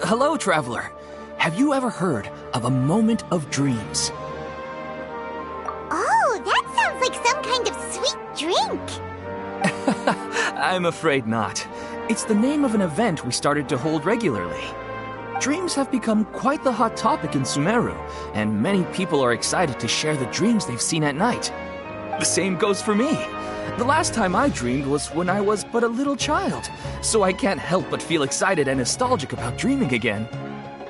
Hello, traveler. Have you ever heard of a moment of dreams? Oh, that sounds like some kind of sweet drink. I'm afraid not. It's the name of an event we started to hold regularly. Dreams have become quite the hot topic in Sumeru, and many people are excited to share the dreams they've seen at night. The same goes for me. The last time I dreamed was when I was but a little child, so I can't help but feel excited and nostalgic about dreaming again.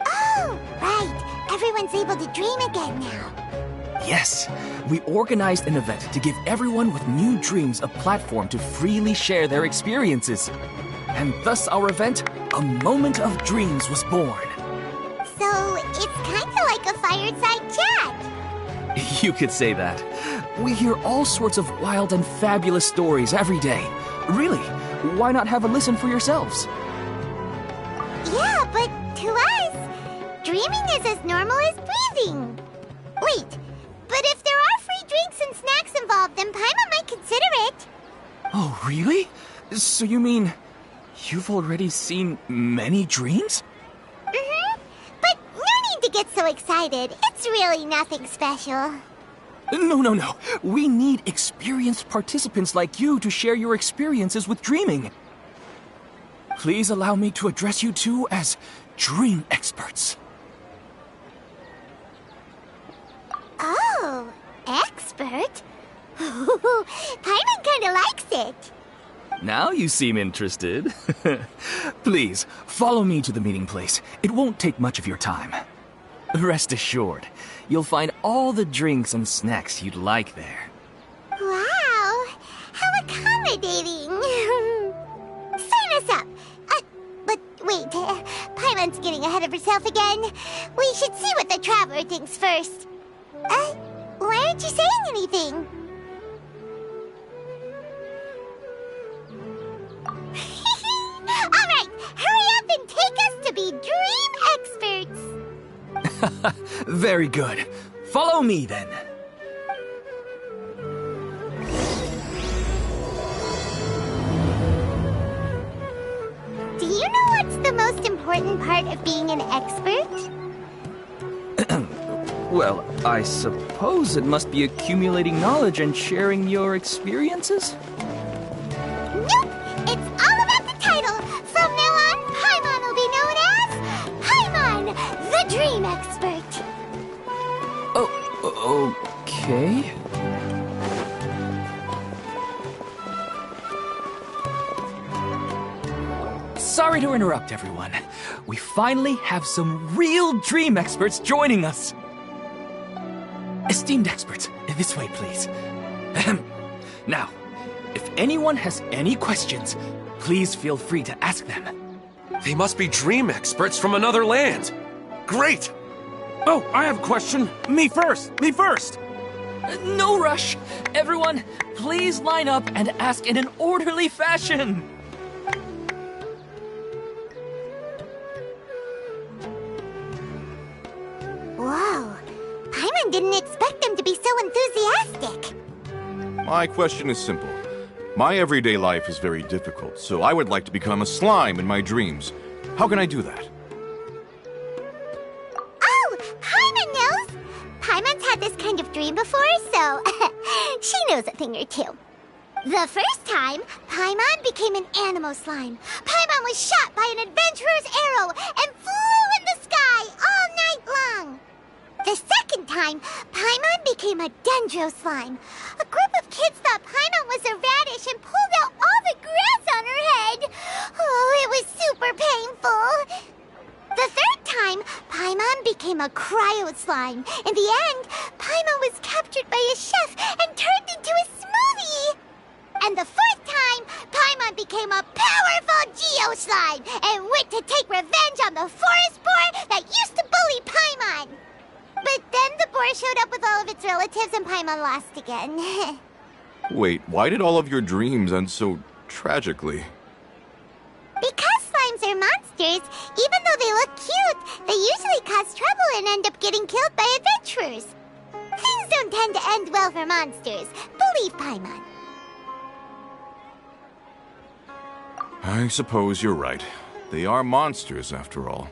Oh, right. Everyone's able to dream again now. Yes, we organized an event to give everyone with new dreams a platform to freely share their experiences. And thus our event, A Moment of Dreams, was born. So, it's kind of like a fireside chat. You could say that. We hear all sorts of wild and fabulous stories every day. Really, why not have a listen for yourselves? Yeah, but to us, dreaming is as normal as breathing. Wait, but if there are free drinks and snacks involved, then Paimon might consider it. Oh, really? So you mean you've already seen many dreams? Mm-hmm. But no need to get so excited. It's really nothing special. No. We need experienced participants like you to share your experiences with dreaming. Please allow me to address you two as dream experts. Oh, expert? Paimon kinda likes it. Now you seem interested. Please, follow me to the meeting place. It won't take much of your time. Rest assured, you'll find all the drinks and snacks you'd like there. Wow, how accommodating. Sign us up. But wait, Paimon's getting ahead of herself again. We should see what the traveler thinks first. Why aren't you saying anything? All right, hurry up and take us to be dream experts. Very good. Follow me then. Do you know what's the most important part of being an expert? Well, I suppose it must be accumulating knowledge and sharing your experiences? Nope! It's all about the title! From now on, Paimon will be known as Paimon, the Dream Expert! Oh, okay. Sorry to interrupt, everyone. We finally have some real dream experts joining us. Esteemed experts, this way, please. Now, if anyone has any questions, please feel free to ask them. They must be dream experts from another land. Great! Oh, I have a question. Me first! No rush. Everyone, please line up and ask in an orderly fashion. Whoa, Paimon didn't expect them to be so enthusiastic. My question is simple. My everyday life is very difficult, so I would like to become a slime in my dreams. How can I do that? Oh, Paimon knows! Paimon's had this kind of dream before, so she knows a thing or two. The first time, Paimon became an animal slime. Paimon was shot by an adventurer's arrow and flew in the sky all night long. The second time, Paimon became a dendro slime. A group of kids thought Paimon was a radish and pulled out all the grass on her head. Oh, it was super painful. The third time, Paimon became a cryo slime. In the end, Paimon was captured by a chef and turned into a smoothie. And the fourth time, Paimon became a powerful Geo slime and went to take revenge on the forest boar that used to bully Paimon. But then the boar showed up with all of its relatives and Paimon lost again. Wait, why did all of your dreams end so tragically? Because slimes are monsters, even though they look cute, they usually cause trouble and end up getting killed by adventurers. Things don't tend to end well for monsters. Believe Paimon. I suppose you're right. They are monsters, after all.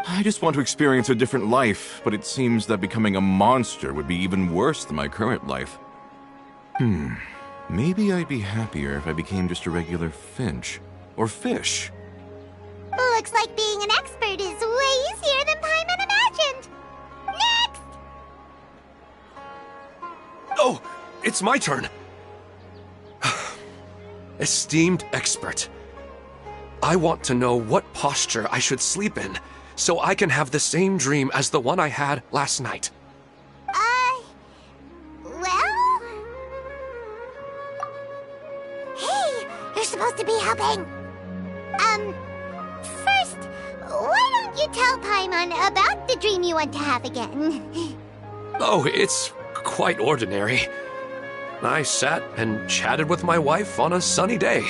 I just want to experience a different life, but it seems that becoming a monster would be even worse than my current life. Maybe I'd be happier if I became just a regular finch. Or fish. Looks like being an expert is way easier than Paimon imagined. Next! Oh, it's my turn. Esteemed expert, I want to know what posture I should sleep in so I can have the same dream as the one I had last night. Well? Hey, you're supposed to be helping. First, why don't you tell Paimon about the dream you want to have again? Oh, it's quite ordinary. I sat and chatted with my wife on a sunny day,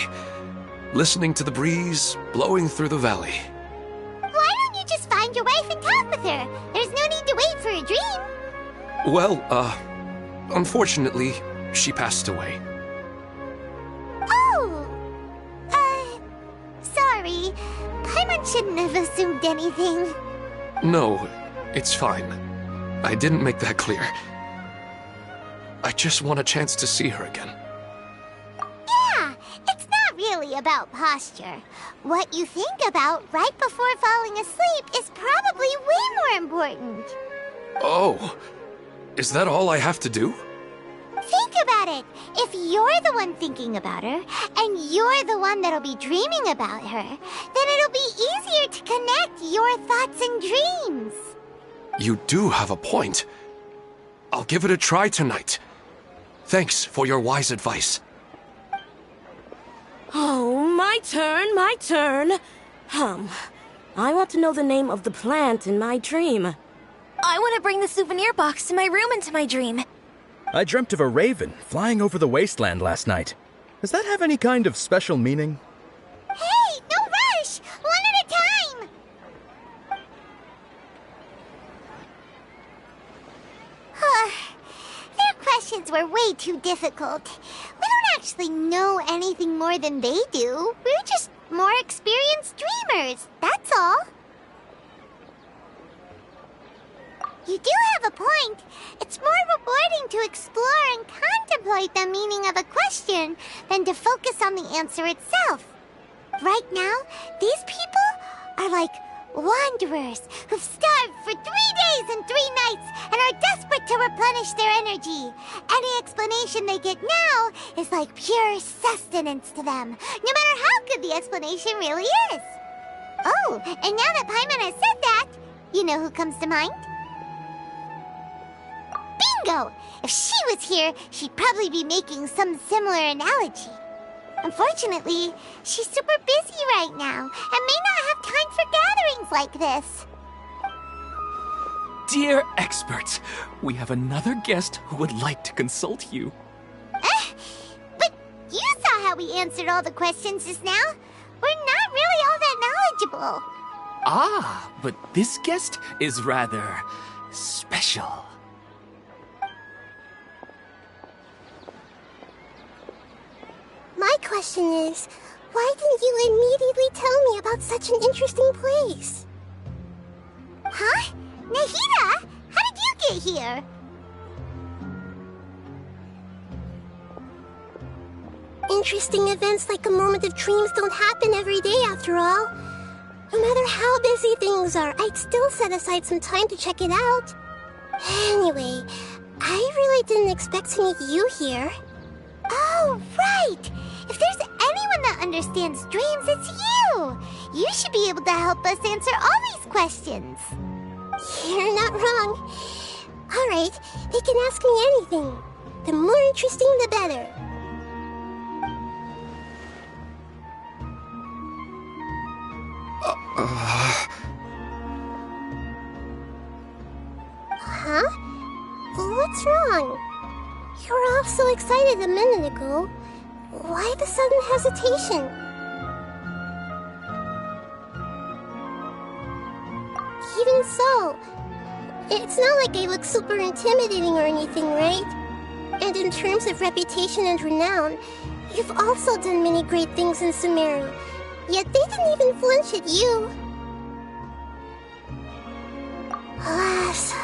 listening to the breeze blowing through the valley. Why don't you just find your wife and talk with her? There's no need to wait for a dream. Well, unfortunately, she passed away. Oh! Sorry. Paimon shouldn't have assumed anything. No, it's fine. I didn't make that clear. I just want a chance to see her again. Yeah, it's not really about posture. What you think about right before falling asleep is probably way more important. Oh, is that all I have to do? Think about it. If you're the one thinking about her, and you're the one that'll be dreaming about her, then it'll be easier to connect your thoughts and dreams. You do have a point. I'll give it a try tonight. Thanks for your wise advice. Oh, my turn. I want to know the name of the plant in my dream. I want to bring the souvenir box to my room into my dream. I dreamt of a raven flying over the wasteland last night. Does that have any kind of special meaning? Hey, no rush! One at a time! Their questions were way too difficult. We don't actually know anything more than they do. We're just more experienced dreamers, that's all. You do have a point. It's more rewarding to explore and contemplate the meaning of a question than to focus on the answer itself. Right now, these people are like wanderers who've starved for 3 days and 3 nights and are desperate to replenish their energy. Any explanation they get now is like pure sustenance to them, no matter how good the explanation really is. Oh, and now that Paimon has said that, you know who comes to mind? Bingo! If she was here, she'd probably be making some similar analogy. Unfortunately, she's super busy right now and may not have time for gatherings like this. Dear experts, we have another guest who would like to consult you. But you saw how we answered all the questions just now. We're not really all that knowledgeable. Ah, but this guest is rather special. My question is, why didn't you immediately tell me about such an interesting place? Huh? Nahida? How did you get here? Interesting events like a moment of dreams don't happen every day after all. No matter how busy things are, I'd still set aside some time to check it out. Anyway, I really didn't expect to meet you here. Oh, right! If there's anyone that understands dreams, it's you! You should be able to help us answer all these questions. You're not wrong. Alright, they can ask me anything. The more interesting, the better. Huh? What's wrong? You were all so excited a minute ago. Why the sudden hesitation? Even so, It's not like I look super intimidating or anything, right? And in terms of reputation and renown, you've also done many great things in Sumeru, yet they didn't even flinch at you. Alas,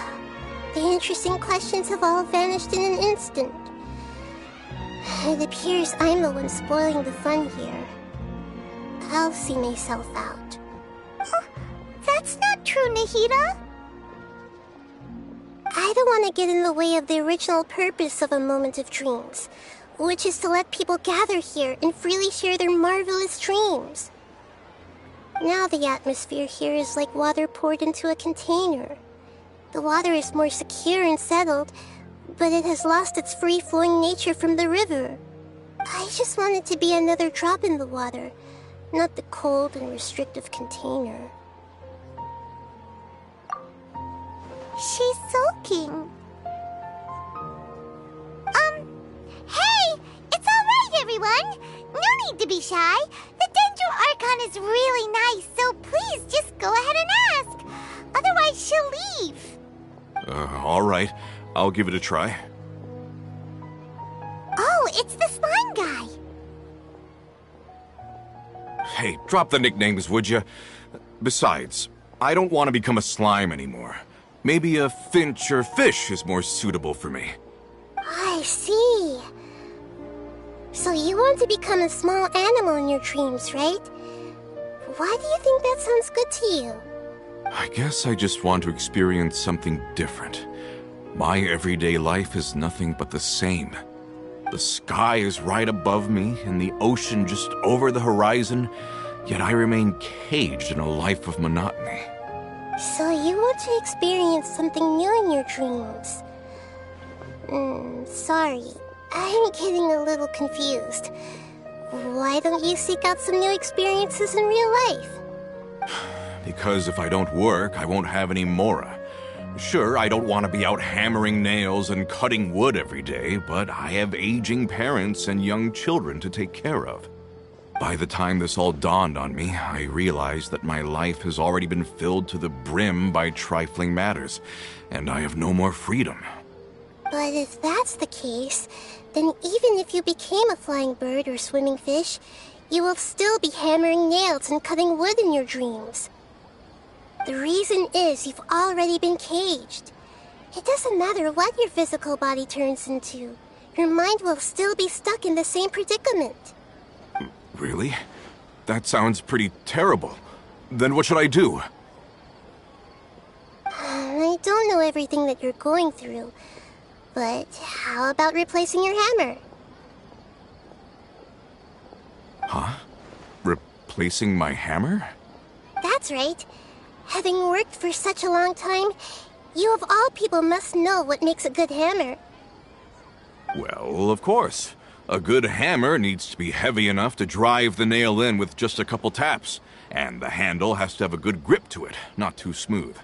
the interesting questions have all vanished in an instant. It appears I'm the one spoiling the fun here. I'll see myself out. That's not true, Nahida. I don't want to get in the way of the original purpose of a Moment of Dreams, which is to let people gather here and freely share their marvelous dreams. Now the atmosphere here is like water poured into a container. The water is more secure and settled, but it has lost its free-flowing nature from the river. I just want it to be another drop in the water, not the cold and restrictive container. She's sulking. Hey! It's alright, everyone! No need to be shy. The Dendro Archon is really nice, so please just go ahead and ask. Otherwise, she'll leave. Alright. I'll give it a try. Oh, it's the slime guy. Hey, drop the nicknames, would you? Besides, I don't want to become a slime anymore. Maybe a finch or fish is more suitable for me. I see. So you want to become a small animal in your dreams, right? Why do you think that sounds good to you? I guess I just want to experience something different. My everyday life is nothing but the same. The sky is right above me and the ocean just over the horizon, yet I remain caged in a life of monotony. So you want to experience something new in your dreams? Sorry. I'm getting a little confused. Why don't you seek out some new experiences in real life? Because if I don't work, I won't have any mora. Sure, I don't want to be out hammering nails and cutting wood every day, but I have aging parents and young children to take care of. By the time this all dawned on me, I realized that my life has already been filled to the brim by trifling matters, and I have no more freedom. But if that's the case, then even if you became a flying bird or swimming fish, you will still be hammering nails and cutting wood in your dreams. The reason is you've already been caged. It doesn't matter what your physical body turns into. Your mind will still be stuck in the same predicament. Really? That sounds pretty terrible. Then what should I do? I don't know everything that you're going through, but how about replacing your hammer? Huh? Replacing my hammer? That's right. Having worked for such a long time, you of all people must know what makes a good hammer. Well, of course. A good hammer needs to be heavy enough to drive the nail in with just a couple taps, and the handle has to have a good grip to it, not too smooth.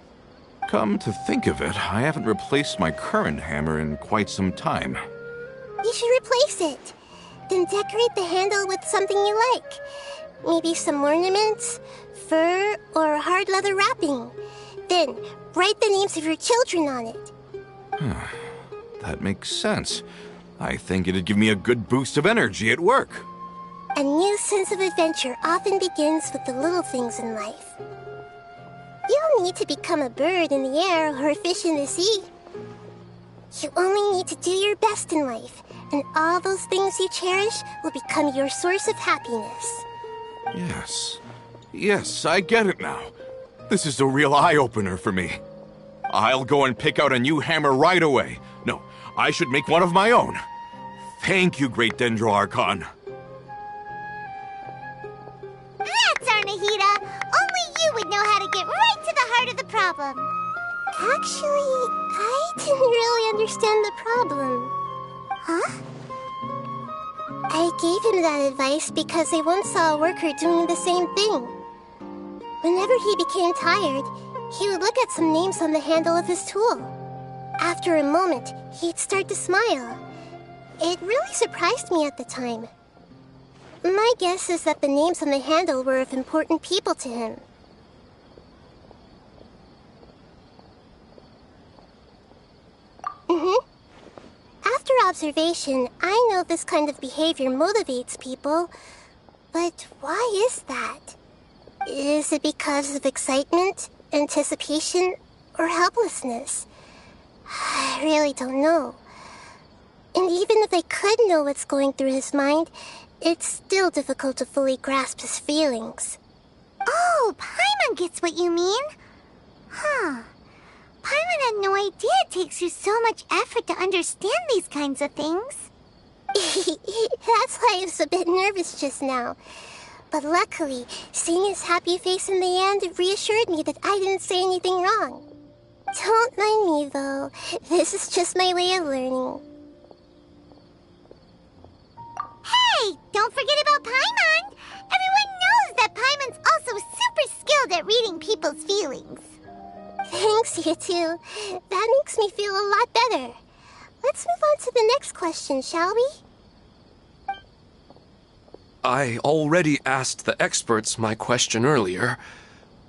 Come to think of it, I haven't replaced my current hammer in quite some time. You should replace it. Then decorate the handle with something you like. Maybe some ornaments, fur, or hard leather wrapping. Then, write the names of your children on it. That makes sense. I think it'd give me a good boost of energy at work. A new sense of adventure often begins with the little things in life. You don't need to become a bird in the air or a fish in the sea. You only need to do your best in life, and all those things you cherish will become your source of happiness. Yes, I get it now. This is a real eye-opener for me. I'll go and pick out a new hammer right away. No, I should make one of my own. Thank you, Great Dendro Archon. That's our Nahida. Only you would know how to get right to the heart of the problem. Actually, I didn't really understand the problem. Huh? I gave him that advice because I once saw a worker doing the same thing. Whenever he became tired, he would look at some names on the handle of his tool. After a moment, he'd start to smile. It really surprised me at the time. My guess is that the names on the handle were of important people to him. observation, I know this kind of behavior motivates people. But why is that? Is it because of excitement, anticipation, or helplessness? I really don't know. And even if I could know what's going through his mind, it's still difficult to fully grasp his feelings. Oh, Paimon gets what you mean. Huh. Paimon had no idea it takes you so much effort to understand these kinds of things. That's why I was a bit nervous just now. But luckily, seeing his happy face in the end reassured me that I didn't say anything wrong. Don't mind me, though. This is just my way of learning. Hey, don't forget about Paimon! Everyone knows that Paimon's also super skilled at reading people's feelings. Thanks, you two. That makes me feel a lot better. Let's move on to the next question, shall we? I already asked the experts my question earlier,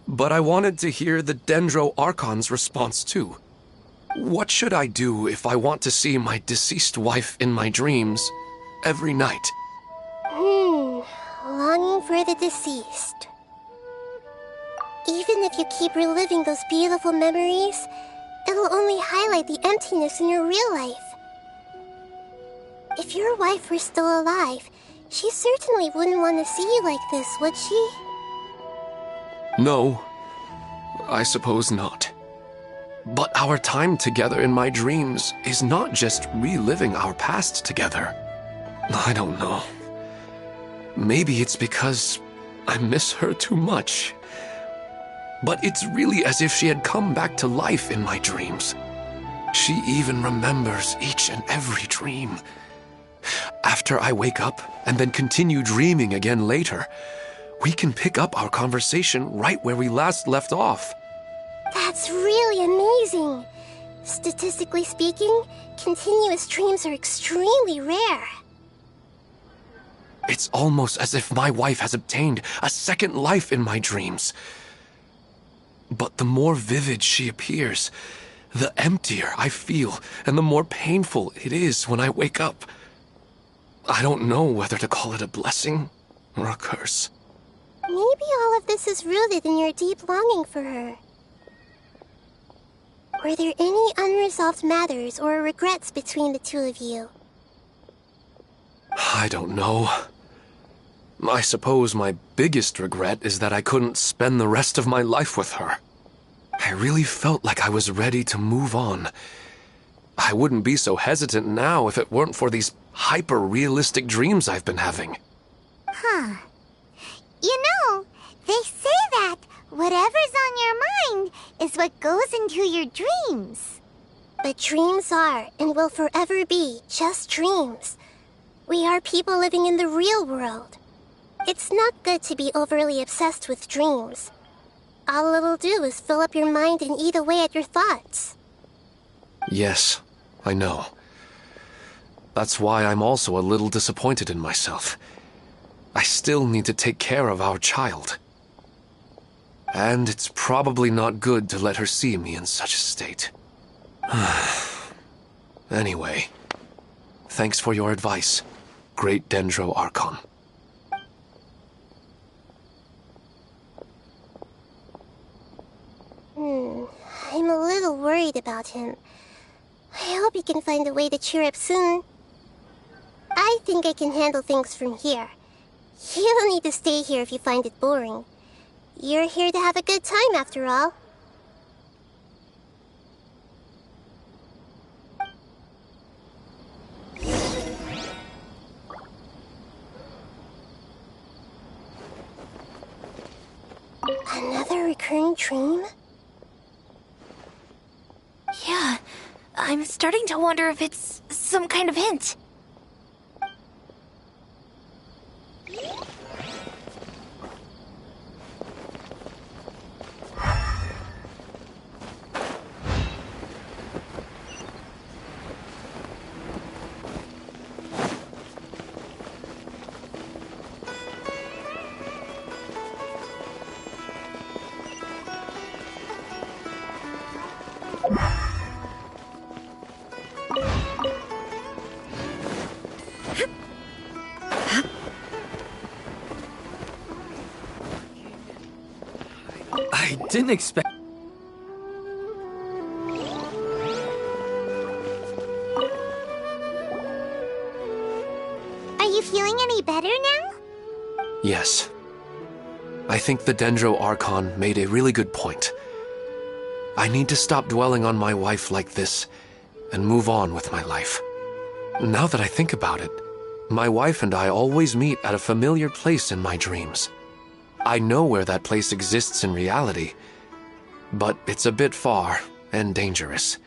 but I wanted to hear the Dendro Archon's response too. What should I do if I want to see my deceased wife in my dreams every night? Longing for the deceased. Even if you keep reliving those beautiful memories, it'll only highlight the emptiness in your real life. If your wife were still alive, she certainly wouldn't want to see you like this, would she? No, I suppose not. But our time together in my dreams is not just reliving our past together. I don't know. Maybe it's because I miss her too much. But it's really as if she had come back to life in my dreams. She even remembers each and every dream. After I wake up and then continue dreaming again later, we can pick up our conversation right where we last left off. That's really amazing. Statistically speaking, continuous dreams are extremely rare. It's almost as if my wife has obtained a second life in my dreams. But the more vivid she appears, the emptier I feel, and the more painful it is when I wake up. I don't know whether to call it a blessing or a curse. Maybe all of this is rooted in your deep longing for her. Were there any unresolved matters or regrets between the two of you? I don't know. I suppose my biggest regret is that I couldn't spend the rest of my life with her. I really felt like I was ready to move on. I wouldn't be so hesitant now if it weren't for these hyper-realistic dreams I've been having. Huh. You know, they say that whatever's on your mind is what goes into your dreams. But dreams are and will forever be just dreams. We are people living in the real world. It's not good to be overly obsessed with dreams. All it'll do is fill up your mind and eat away at your thoughts. Yes, I know. That's why I'm also a little disappointed in myself. I still need to take care of our child. And it's probably not good to let her see me in such a state. Anyway, thanks for your advice, Great Dendro Archon. I'm a little worried about him. I hope he can find a way to cheer up soon. I think I can handle things from here. You don't need to stay here if you find it boring. You're here to have a good time, after all. Another recurring dream? Yeah, I'm starting to wonder if it's some kind of hint. Didn't expect... Are you feeling any better now? Yes. I think the Dendro Archon made a really good point. I need to stop dwelling on my wife like this and move on with my life. Now that I think about it, my wife and I always meet at a familiar place in my dreams. I know where that place exists in reality, but it's a bit far and dangerous.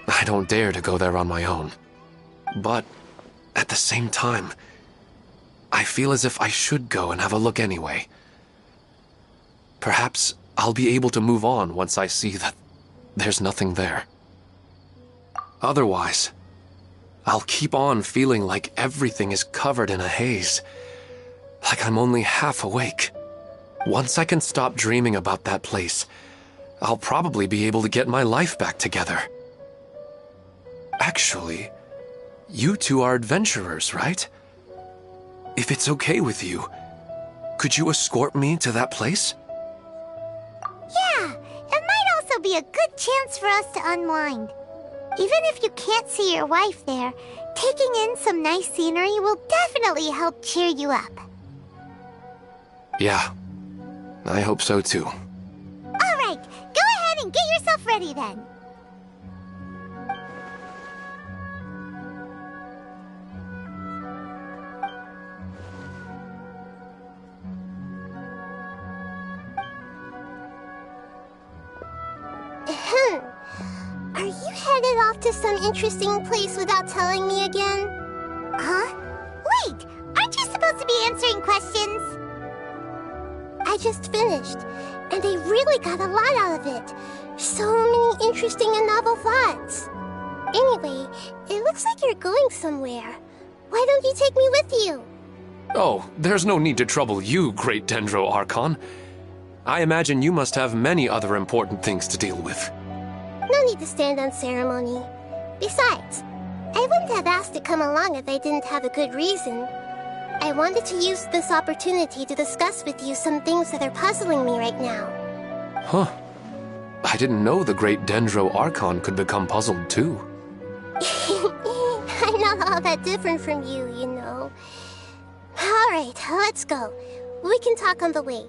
I don't dare to go there on my own. But at the same time, I feel as if I should go and have a look anyway. Perhaps I'll be able to move on once I see that there's nothing there. Otherwise, I'll keep on feeling like everything is covered in a haze, like I'm only half awake. Once I can stop dreaming about that place, I'll probably be able to get my life back together. Actually, you two are adventurers, right? If it's okay with you, could you escort me to that place? Yeah, it might also be a good chance for us to unwind. Even if you can't see your wife there, taking in some nice scenery will definitely help cheer you up. Yeah, I hope so too. All right, go ahead and get yourself ready then. Are you headed off to some interesting place without telling me again? Huh? Wait, aren't you supposed to be answering questions? I just finished, and I really got a lot out of it. So many interesting and novel thoughts. Anyway, it looks like you're going somewhere. Why don't you take me with you? Oh, there's no need to trouble you, great Dendro Archon. I imagine you must have many other important things to deal with. No need to stand on ceremony. Besides, I wouldn't have asked to come along if I didn't have a good reason. I wanted to use this opportunity to discuss with you some things that are puzzling me right now. Huh. I didn't know the great Dendro Archon could become puzzled too. I'm not all that different from you, you know. Alright, let's go. We can talk on the way.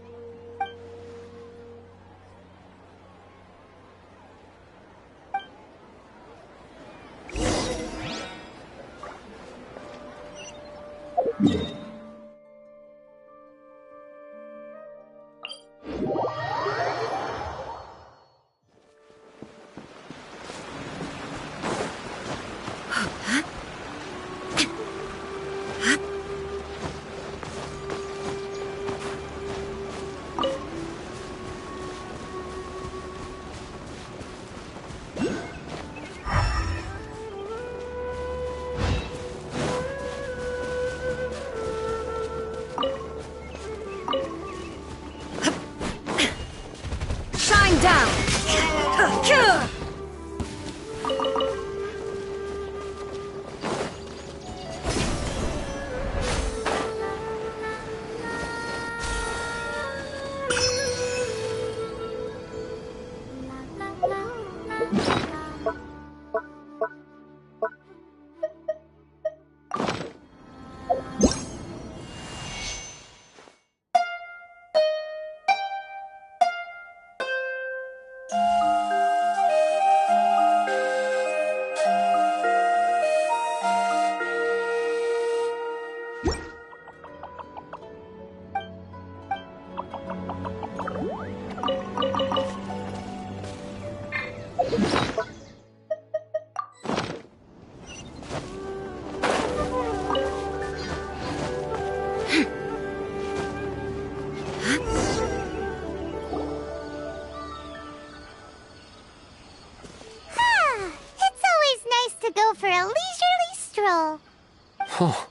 Huh.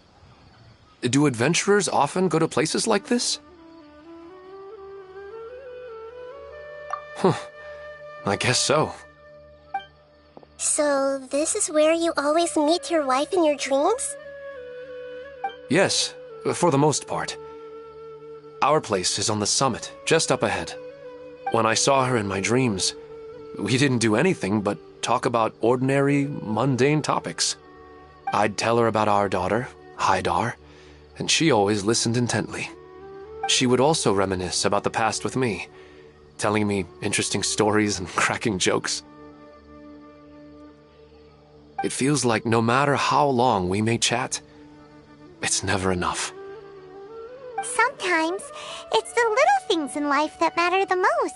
Do adventurers often go to places like this? Huh. I guess so. So, this is where you always meet your wife in your dreams? Yes, for the most part. Our place is on the summit, just up ahead. When I saw her in my dreams, we didn't do anything but talk about ordinary, mundane topics. I'd tell her about our daughter, Haidar, and she always listened intently. She would also reminisce about the past with me, telling me interesting stories and cracking jokes. It feels like no matter how long we may chat, it's never enough. Sometimes, it's the little things in life that matter the most.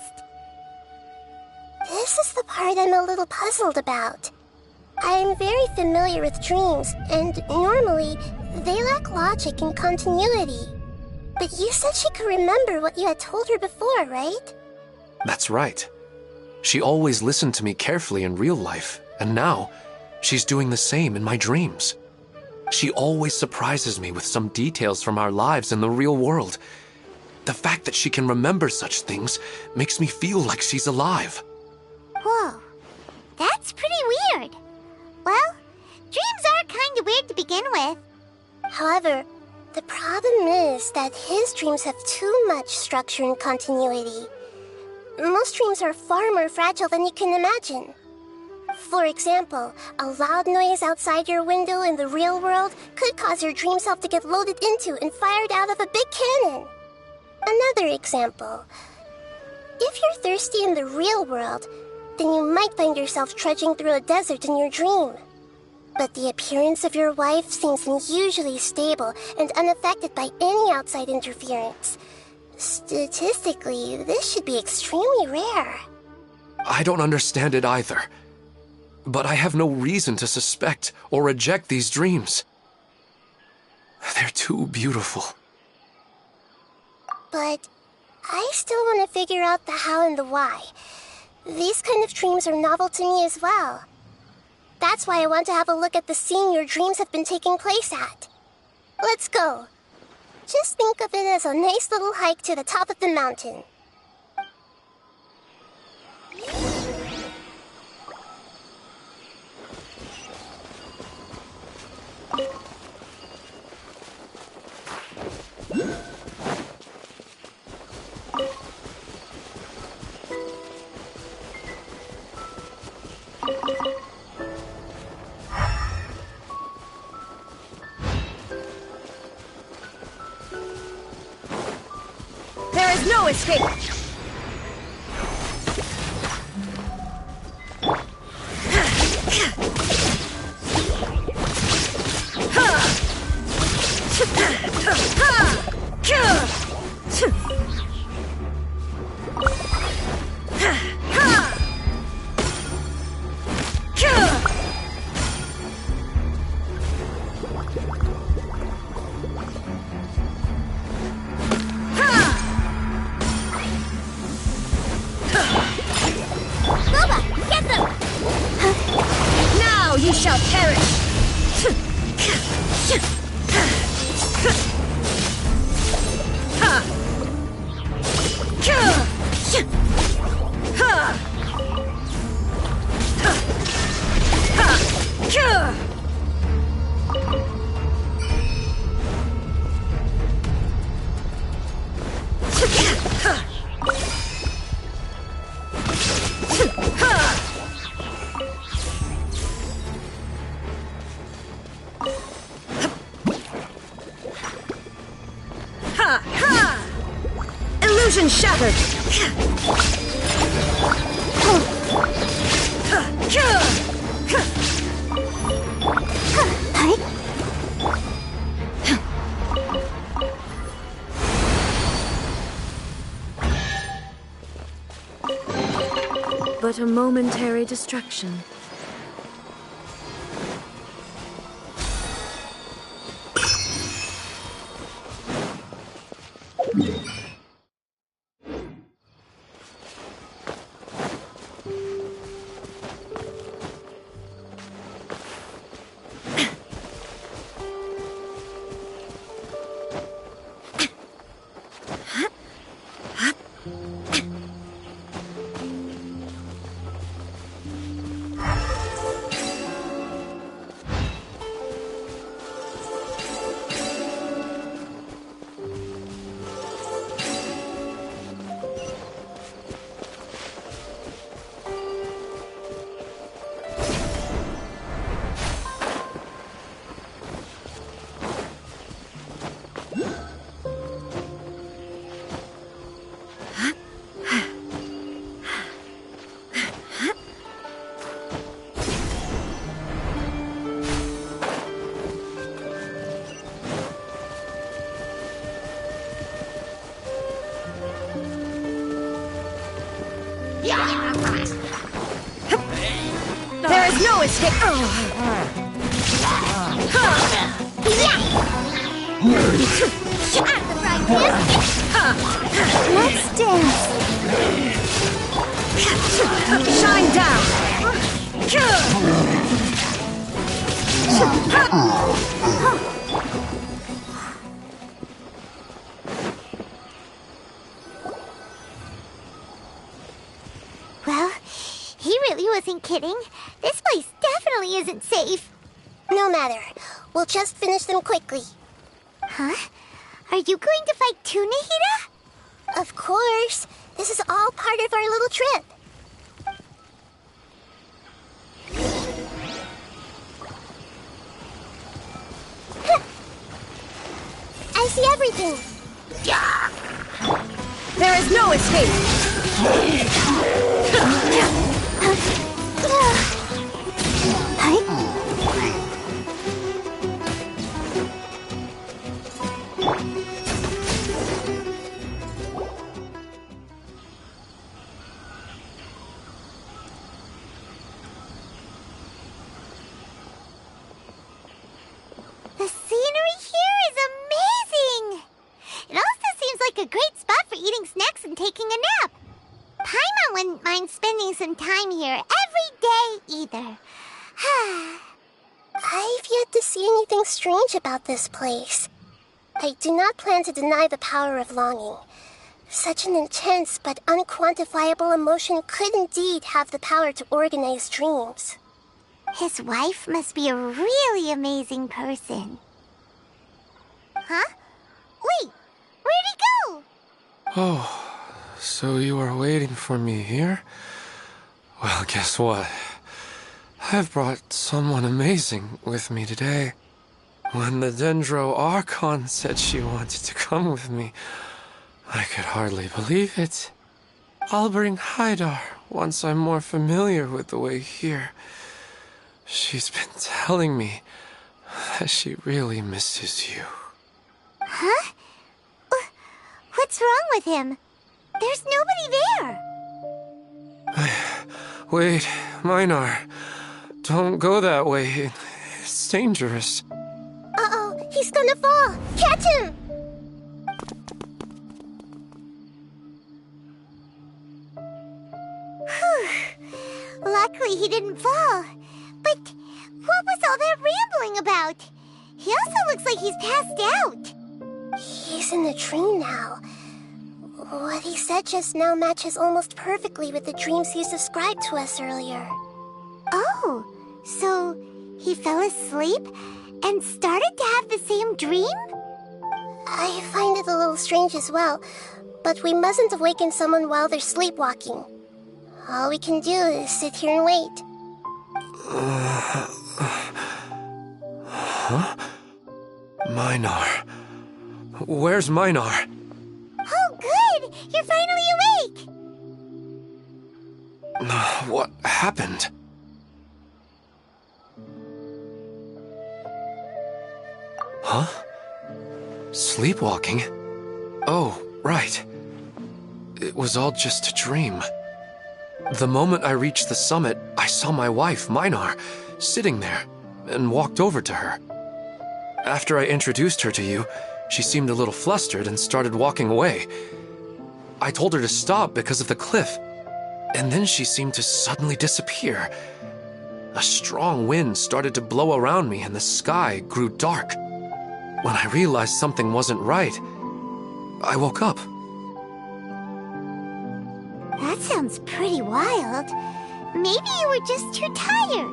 This is the part I'm a little puzzled about. I'm very familiar with dreams, and normally, they lack logic and continuity. But you said she could remember what you had told her before, right? That's right. She always listened to me carefully in real life, and now, she's doing the same in my dreams. She always surprises me with some details from our lives in the real world. The fact that she can remember such things makes me feel like she's alive. Whoa, that's pretty weird. Well, dreams are kind of weird to begin with. However, the problem is that his dreams have too much structure and continuity. Most dreams are far more fragile than you can imagine. For example, a loud noise outside your window in the real world could cause your dream self to get loaded into and fired out of a big cannon. Another example. If you're thirsty in the real world, then you might find yourself trudging through a desert in your dream. But the appearance of your wife seems unusually stable and unaffected by any outside interference. Statistically, this should be extremely rare. I don't understand it either. But I have no reason to suspect or reject these dreams. They're too beautiful. But I still want to figure out the how and the why. These kind of dreams are novel to me as well. That's why I want to have a look at the scene your dreams have been taking place at. Let's go. Just think of it as a nice little hike to the top of the mountain. There is no escape! Now you shall perish! Illusion shattered! But a momentary distraction. is no escape! Let's dance. Shine down! Well, he really wasn't kidding. This place definitely isn't safe. No matter. We'll just finish them quickly. Huh? Are you going to fight too, Nahida? Of course. This is all part of our little trip. I see everything. There is no escape! The scenery here is amazing! It also seems like a great spot for eating snacks and taking a nap. Paimon wouldn't mind spending some time here every day either. I've yet to see anything strange about this place. I do not plan to deny the power of longing. Such an intense but unquantifiable emotion could indeed have the power to organize dreams. His wife must be a really amazing person. Huh? Wait, where'd he go? Oh, so you are waiting for me here? Well, guess what? I've brought someone amazing with me today. When the Dendro Archon said she wanted to come with me, I could hardly believe it. I'll bring Haidar once I'm more familiar with the way here. She's been telling me that she really misses you. Huh? What's wrong with him? There's nobody there. Wait, Minar. Don't go that way. It's dangerous. Uh-oh, he's gonna fall! Catch him! Whew. Luckily he didn't fall. But what was all that rambling about? He also looks like he's passed out. He's in a dream now. What he said just now matches almost perfectly with the dreams he's described to us earlier. Oh, so he fell asleep and started to have the same dream? I find it a little strange as well, but we mustn't awaken someone while they're sleepwalking. All we can do is sit here and wait. Huh? Minar. Where's Minar? Oh, good! You're finally awake! What happened? Huh? Sleepwalking? Oh, right. It was all just a dream. The moment I reached the summit, I saw my wife, Minar, sitting there, and walked over to her. After I introduced her to you, she seemed a little flustered and started walking away. I told her to stop because of the cliff, and then she seemed to suddenly disappear. A strong wind started to blow around me and the sky grew dark. When I realized something wasn't right, I woke up. That sounds pretty wild. Maybe you were just too tired.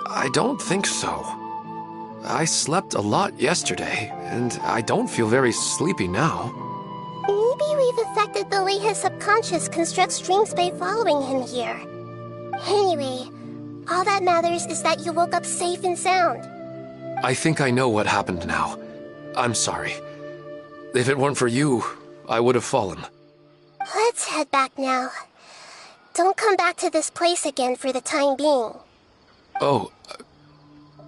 I don't think so. I slept a lot yesterday, and I don't feel very sleepy now. Maybe we've affected the way his subconscious constructs dreams by following him here. Anyway, all that matters is that you woke up safe and sound. I think I know what happened now. I'm sorry. If it weren't for you, I would have fallen. Let's head back now. Don't come back to this place again for the time being. Oh,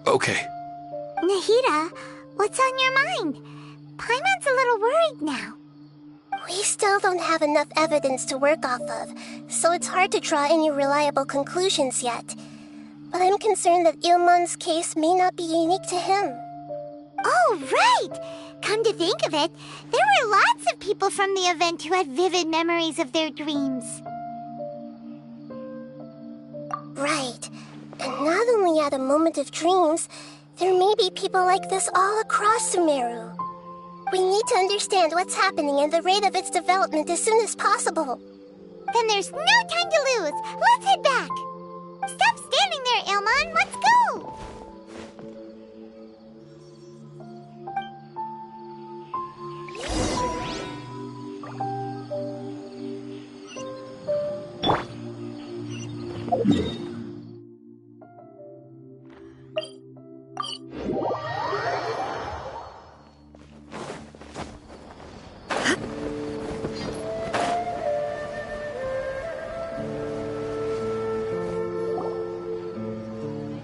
okay. Nahida, what's on your mind? Paimon's a little worried now. We still don't have enough evidence to work off of, so it's hard to draw any reliable conclusions yet. but I'm concerned that Ilmon's case may not be unique to him. Oh, right! Come to think of it, there were lots of people from the event who had vivid memories of their dreams. Right. And not only at a moment of dreams, there may be people like this all across Sumeru. We need to understand what's happening and the rate of its development as soon as possible. Then there's no time to lose. Let's head back. Stop standing there, Ilmon. Let's go.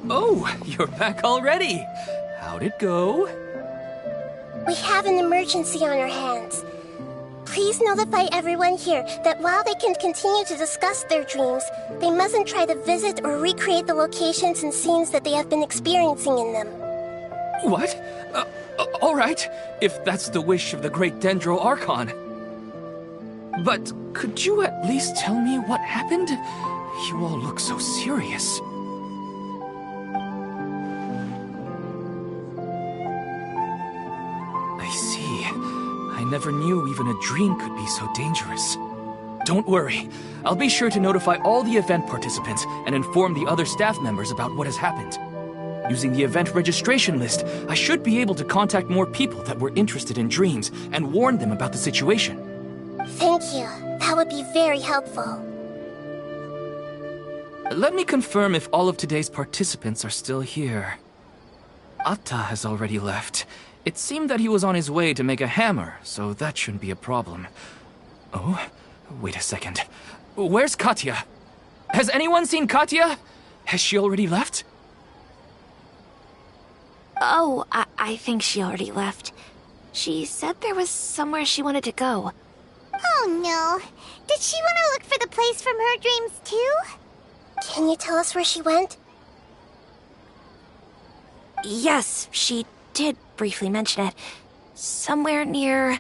Oh, you're back already. How'd it go? We have an emergency on our hands. Please notify everyone here that while they can continue to discuss their dreams, they mustn't try to visit or recreate the locations and scenes that they have been experiencing in them. What? All right, if that's the wish of the great Dendro Archon. But could you at least tell me what happened? You all look so serious. I see. I never knew even a dream could be so dangerous. Don't worry. I'll be sure to notify all the event participants and inform the other staff members about what has happened. Using the event registration list, I should be able to contact more people that were interested in dreams and warn them about the situation. Thank you. That would be very helpful. Let me confirm if all of today's participants are still here. Atta has already left. It seemed that he was on his way to make a hammer, so that shouldn't be a problem. Oh, wait a second. Where's Katya? Has anyone seen Katya? Has she already left? Oh, I think she already left. She said there was somewhere she wanted to go. Oh no. Did she want to look for the place from her dreams too? Can you tell us where she went? Yes, she did briefly mention it. Somewhere near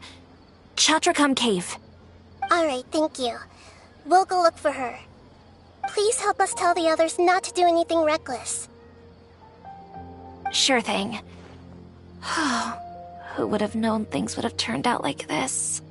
Chatrakam Cave. Alright, thank you. We'll go look for her. Please help us tell the others not to do anything reckless. Sure thing. Who would have known things would have turned out like this?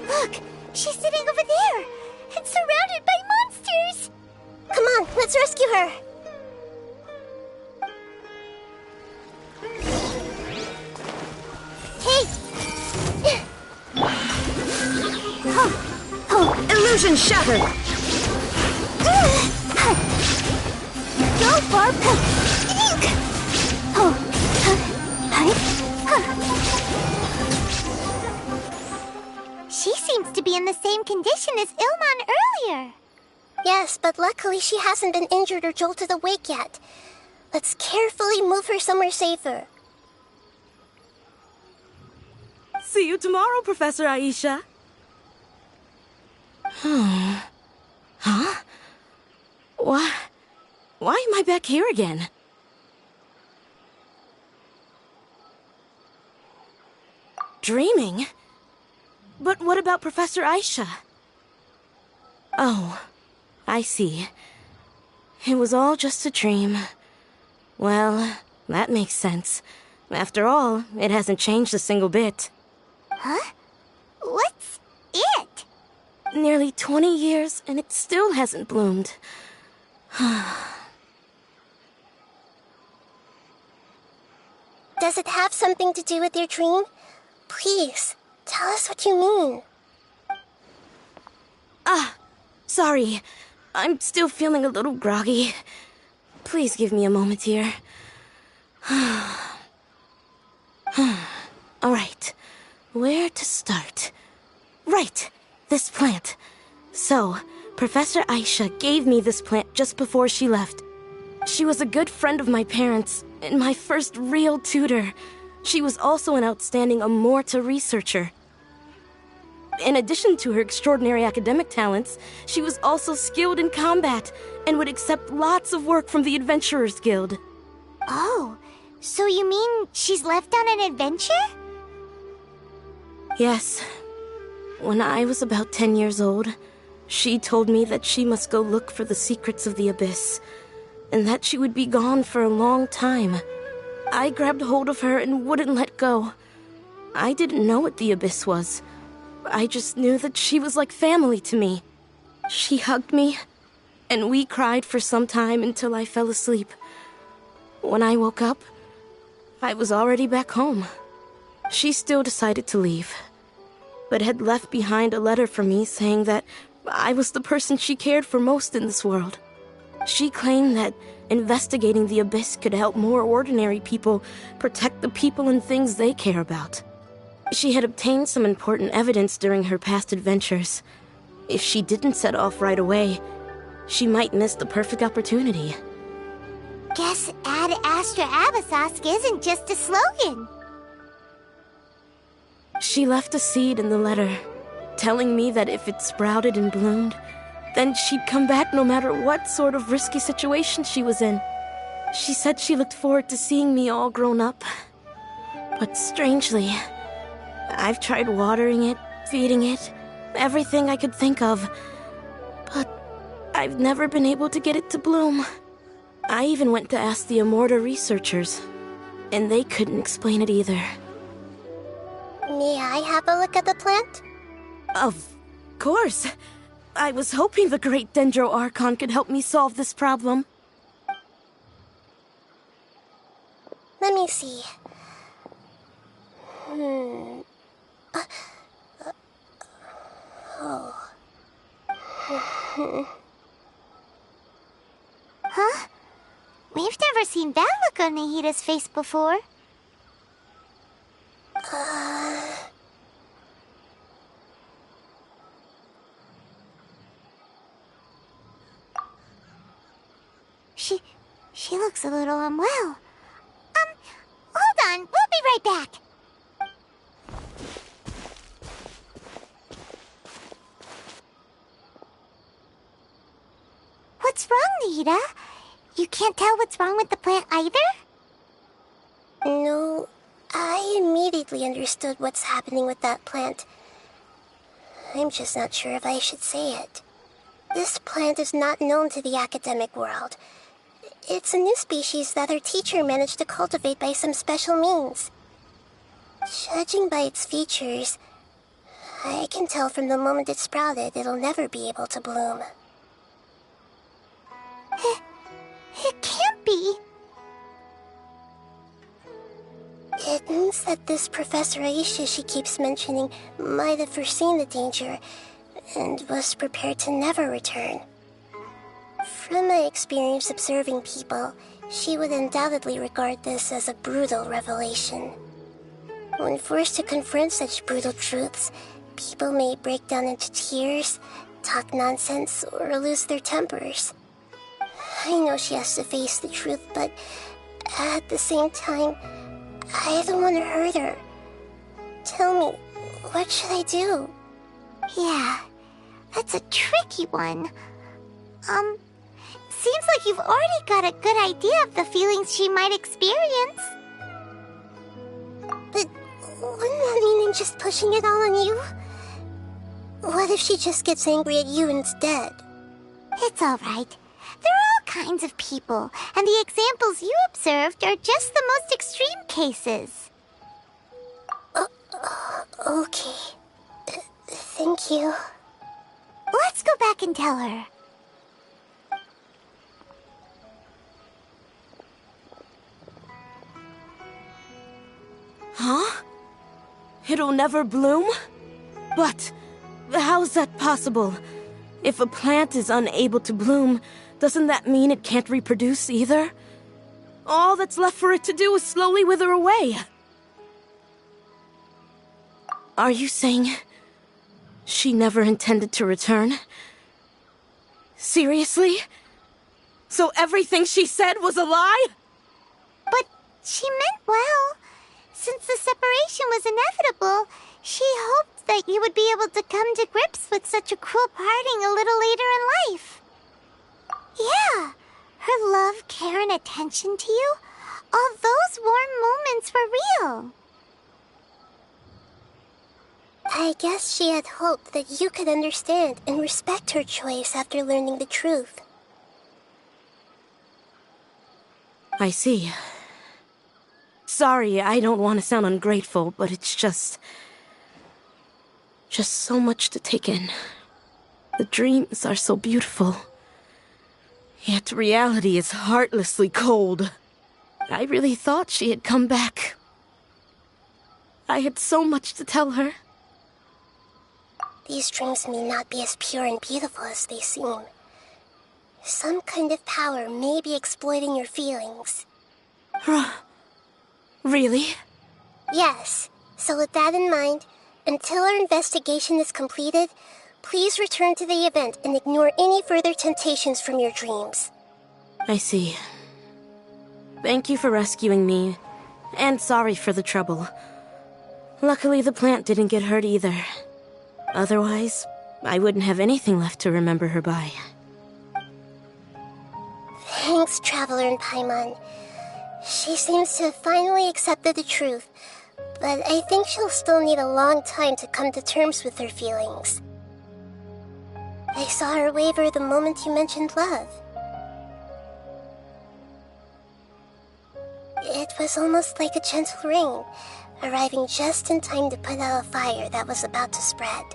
Look, she's sitting over there. It's surrounded by monsters. Come on, let's rescue her! Hey! Illusion shattered! Go for She seems to be in the same condition as Ilmon earlier. Yes, but luckily she hasn't been injured or jolted awake yet. Let's carefully move her somewhere safer. See you tomorrow, Professor Aisha. Huh? Why am I back here again? Dreaming? But what about Professor Aisha? Oh, I see. It was all just a dream. Well, that makes sense. After all, it hasn't changed a single bit. Huh? What's it? Nearly 20 years, and it still hasn't bloomed. Does it have something to do with your dream? Please, tell us what you mean. Sorry, I'm still feeling a little groggy. Please give me a moment here. Alright, where to start? Right, this plant. So, Professor Aisha gave me this plant just before she left. She was a good friend of my parents, and my first real tutor. She was also an outstanding Amorta researcher. In addition to her extraordinary academic talents, she was also skilled in combat and would accept lots of work from the Adventurers Guild. Oh, so you mean she's left on an adventure? Yes. When I was about 10 years old, she told me that she must go look for the secrets of the Abyss, and that she would be gone for a long time. I grabbed hold of her and wouldn't let go. I didn't know what the Abyss was. I just knew that she was like family to me. She hugged me, and we cried for some time until I fell asleep. When I woke up, I was already back home. She still decided to leave, but had left behind a letter for me saying that I was the person she cared for most in this world. She claimed that investigating the Abyss could help more ordinary people protect the people and things they care about. She had obtained some important evidence during her past adventures. If she didn't set off right away, she might miss the perfect opportunity. Guess Ad Astra Abyssosque isn't just a slogan. She left a seed in the letter, telling me that if it sprouted and bloomed, then she'd come back no matter what sort of risky situation she was in. She said she looked forward to seeing me all grown up. But strangely, I've tried watering it, feeding it, everything I could think of. But I've never been able to get it to bloom. I even went to ask the Amorta researchers, and they couldn't explain it either. May I have a look at the plant? Of course. I was hoping the great Dendro Archon could help me solve this problem. Let me see. Huh? We've never seen that look on Nahida's face before. She looks a little unwell. Hold on, we'll be right back. What's wrong, Nahida? You can't tell what's wrong with the plant either? No, I immediately understood what's happening with that plant. I'm just not sure if I should say it. This plant is not known to the academic world. It's a new species that our teacher managed to cultivate by some special means. Judging by its features, I can tell from the moment it sprouted it'll never be able to bloom. It can't be. It means that this Professor Aisha she keeps mentioning might have foreseen the danger and was prepared to never return. From my experience observing people, she would undoubtedly regard this as a brutal revelation. When forced to confront such brutal truths, people may break down into tears, talk nonsense, or lose their tempers. I know she has to face the truth, but at the same time, I don't want to hurt her. Tell me, what should I do? Yeah, that's a tricky one. Seems like you've already got a good idea of the feelings she might experience. But wouldn't that mean I'm just pushing it all on you? What if she just gets angry at you instead? It's all right. There are all kinds of people, and the examples you observed are just the most extreme cases. Okay. Thank you. Let's go back and tell her. Huh? It'll never bloom? But how's that possible? If a plant is unable to bloom, doesn't that mean it can't reproduce either? All that's left for it to do is slowly wither away. Are you saying she never intended to return? Seriously? So everything she said was a lie? But she meant well. Since the separation was inevitable, she hoped that you would be able to come to grips with such a cruel parting a little later in life. Yeah, her love, care, and attention to you, all those warm moments were real. I guess she had hoped that you could understand and respect her choice after learning the truth. I see. Sorry, I don't want to sound ungrateful, but it's just so much to take in. The dreams are so beautiful. Yet reality is heartlessly cold. I really thought she had come back. I had so much to tell her. These dreams may not be as pure and beautiful as they seem. Some kind of power may be exploiting your feelings. Really? Yes. So with that in mind, until our investigation is completed, please return to the event and ignore any further temptations from your dreams. I see. Thank you for rescuing me, and sorry for the trouble. Luckily, the plant didn't get hurt either. Otherwise, I wouldn't have anything left to remember her by. Thanks, Traveler and Paimon. She seems to have finally accepted the truth, but I think she'll still need a long time to come to terms with her feelings. I saw her waver the moment you mentioned love. It was almost like a gentle rain, arriving just in time to put out a fire that was about to spread.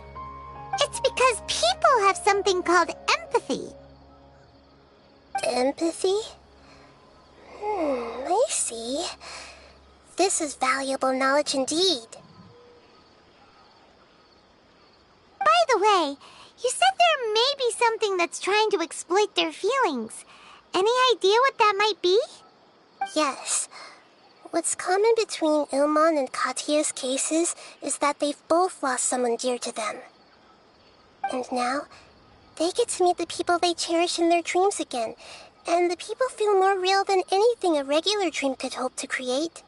It's because people have something called empathy. Empathy? I see. This is valuable knowledge indeed. By the way, you said there may be something that's trying to exploit their feelings. Any idea what that might be? Yes. What's common between Ilmon and Katya's cases is that they've both lost someone dear to them. And now, they get to meet the people they cherish in their dreams again, and the people feel more real than anything a regular dream could hope to create.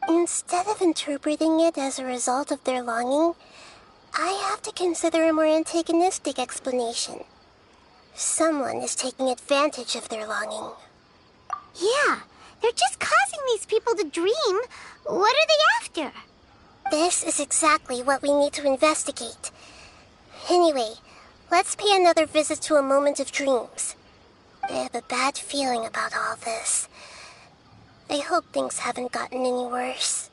Instead of interpreting it as a result of their longing, I have to consider a more antagonistic explanation. Someone is taking advantage of their longing. Yeah, they're just causing these people to dream. What are they after? This is exactly what we need to investigate. Anyway, let's pay another visit to a moment of dreams. I have a bad feeling about all this. I hope things haven't gotten any worse.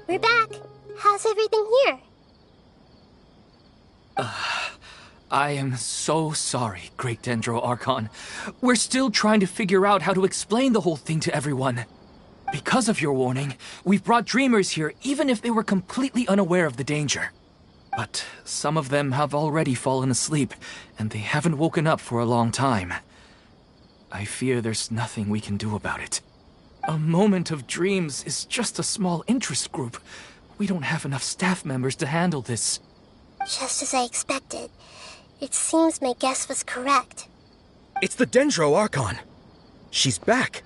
We're back. How's everything here? I am so sorry, Great Dendro Archon. We're still trying to figure out how to explain the whole thing to everyone. Because of your warning, we've brought dreamers here even if they were completely unaware of the danger. But some of them have already fallen asleep, and they haven't woken up for a long time. I fear there's nothing we can do about it. A moment of dreams is just a small interest group. We don't have enough staff members to handle this. Just as I expected. It seems my guess was correct. It's the Dendro Archon. She's back.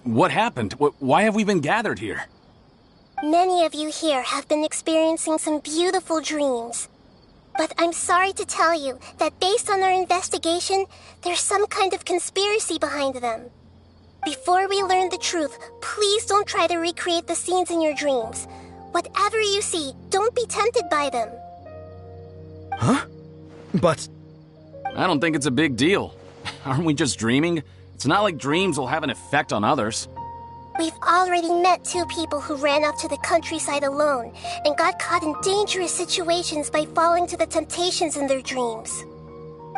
What happened? Why have we been gathered here? Many of you here have been experiencing some beautiful dreams. But I'm sorry to tell you that based on our investigation, there's some kind of conspiracy behind them. Before we learn the truth, please don't try to recreate the scenes in your dreams. Whatever you see, don't be tempted by them. Huh? But I don't think it's a big deal. Aren't we just dreaming? It's not like dreams will have an effect on others. We've already met 2 people who ran off to the countryside alone and got caught in dangerous situations by falling to the temptations in their dreams.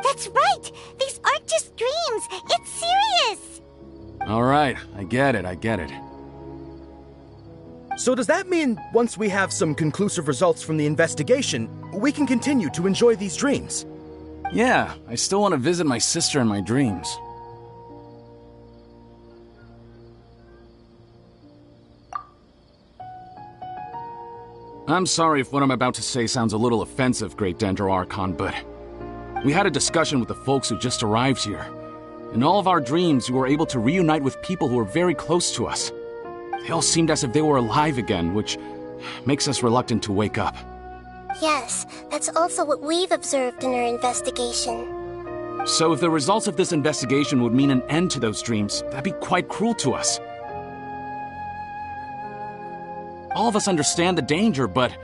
That's right! These aren't just dreams! It's serious! Alright, I get it. So does that mean once we have some conclusive results from the investigation, we can continue to enjoy these dreams? Yeah, I still want to visit my sister in my dreams. I'm sorry if what I'm about to say sounds a little offensive, Great Dendro Archon, but we had a discussion with the folks who just arrived here. In all of our dreams, we were able to reunite with people who were very close to us. They all seemed as if they were alive again, which makes us reluctant to wake up. Yes, that's also what we've observed in our investigation. So if the results of this investigation would mean an end to those dreams, that'd be quite cruel to us. All of us understand the danger, but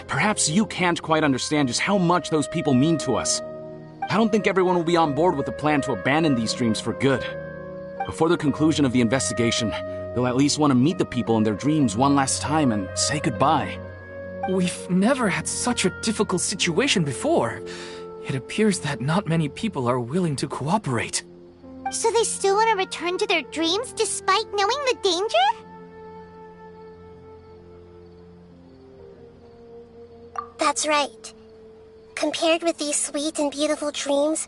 perhaps you can't quite understand just how much those people mean to us. I don't think everyone will be on board with the plan to abandon these dreams for good. Before the conclusion of the investigation, they'll at least want to meet the people in their dreams one last time and say goodbye. We've never had such a difficult situation before. It appears that not many people are willing to cooperate. So they still want to return to their dreams despite knowing the danger? That's right. Compared with these sweet and beautiful dreams,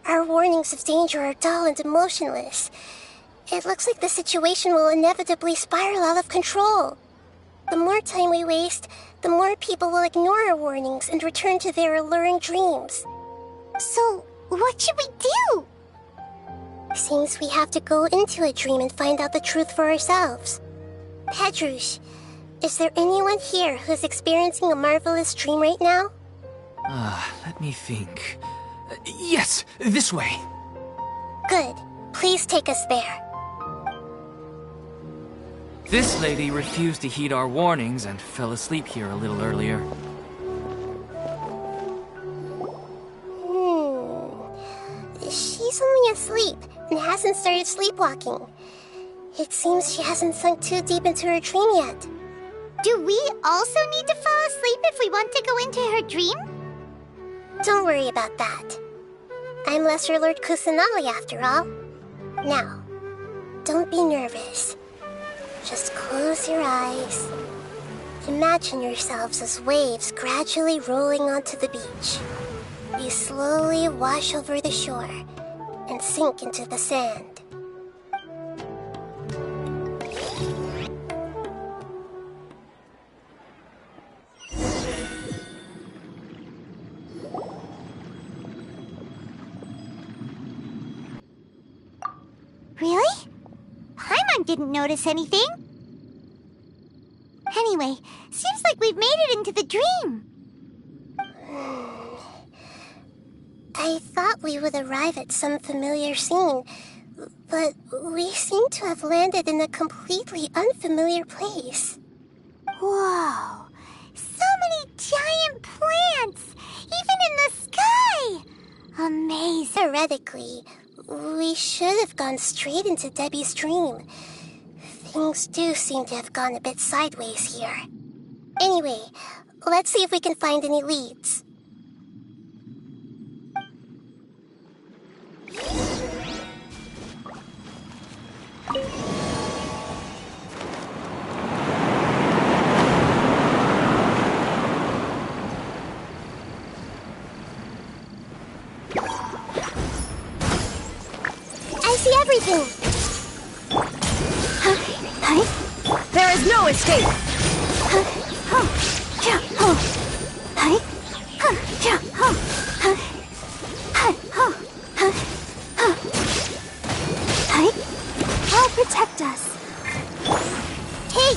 our warnings of danger are dull and emotionless. It looks like the situation will inevitably spiral out of control. The more time we waste, the more people will ignore our warnings and return to their alluring dreams. So, what should we do? Seems we have to go into a dream and find out the truth for ourselves. Pedrush, is there anyone here who's experiencing a marvelous dream right now? Let me think. Yes, this way. Good. Please take us there. This lady refused to heed our warnings and fell asleep here a little earlier. She's only asleep and hasn't started sleepwalking. It seems she hasn't sunk too deep into her dream yet. Do we also need to fall asleep if we want to go into her dream? Don't worry about that. I'm Lesser Lord Kusanali after all. Now, don't be nervous. Just close your eyes. Imagine yourselves as waves gradually rolling onto the beach. You slowly wash over the shore and sink into the sand. Really? Paimon didn't notice anything. Anyway, seems like we've made it into the dream. I thought we would arrive at some familiar scene, but we seem to have landed in a completely unfamiliar place. Whoa! So many giant plants! Even in the sky! Amazing. Theoretically, we should have gone straight into Debbie's dream. Things do seem to have gone a bit sideways here. Anyway, let's see if we can find any leads. I see everything! There is no escape! I'll protect us. Hey!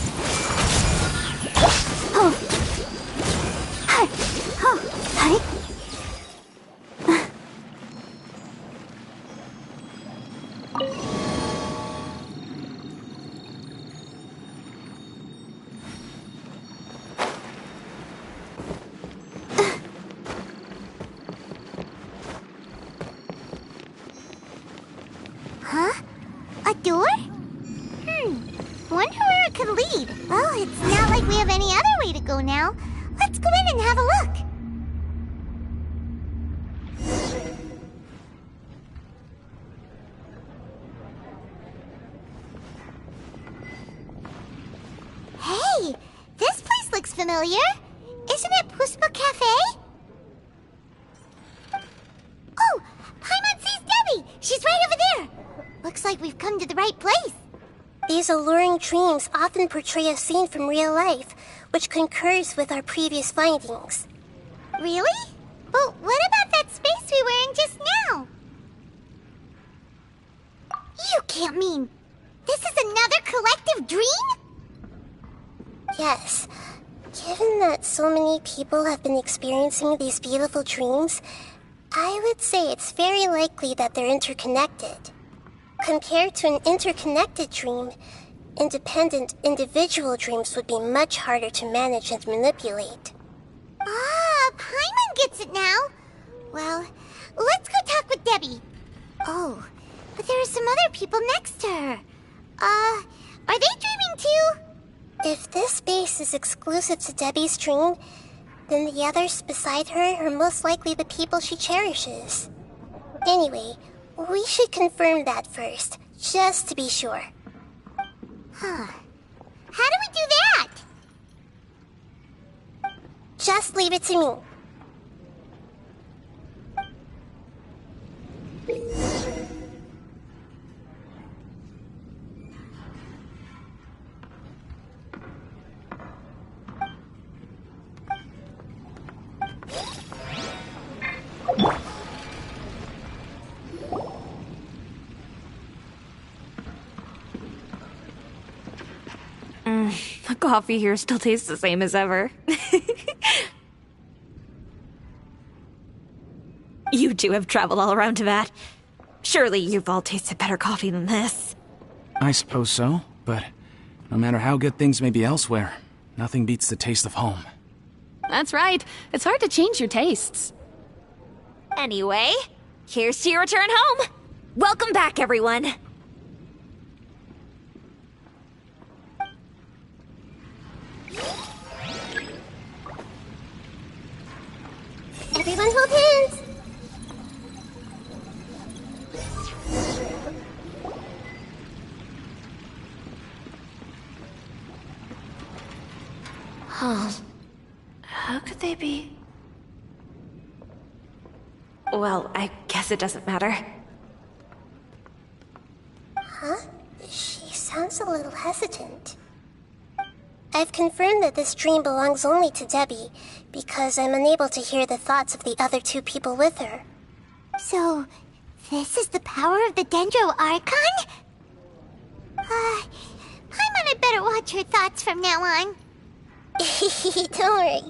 now. Let's go in and have a look. Hey, this place looks familiar. Isn't it Puspa Cafe? Oh, Paimon sees Debbie. She's right over there. Looks like we've come to the right place. These alluring dreams often portray a scene from real life, which concurs with our previous findings. Really? But what about that space we were in just now? You can't mean this is another collective dream? Yes. Given that so many people have been experiencing these beautiful dreams, I would say it's very likely that they're interconnected. Compared to an interconnected dream, independent individual dreams would be much harder to manage and manipulate. Ah, Paimon gets it now. Well, let's go talk with Debbie. Oh, but there are some other people next to her. Are they dreaming too? If this space is exclusive to Debbie's dream, then the others beside her are most likely the people she cherishes. Anyway, we should confirm that first, just to be sure. Huh. How do we do that? Just leave it to me. The coffee here still tastes the same as ever. You two have traveled all around Tibet. Surely you've all tasted better coffee than this. I suppose so, but no matter how good things may be elsewhere, nothing beats the taste of home. That's right. It's hard to change your tastes. Anyway, here's to your return home. Welcome back, everyone. Everyone hold hands! Huh. How could they be? Well, I guess it doesn't matter. Huh? She sounds a little hesitant. I've confirmed that this dream belongs only to Debbie, because I'm unable to hear the thoughts of the other two people with her. So, this is the power of the Dendro Archon? Paimon had better watch her thoughts from now on. Don't worry.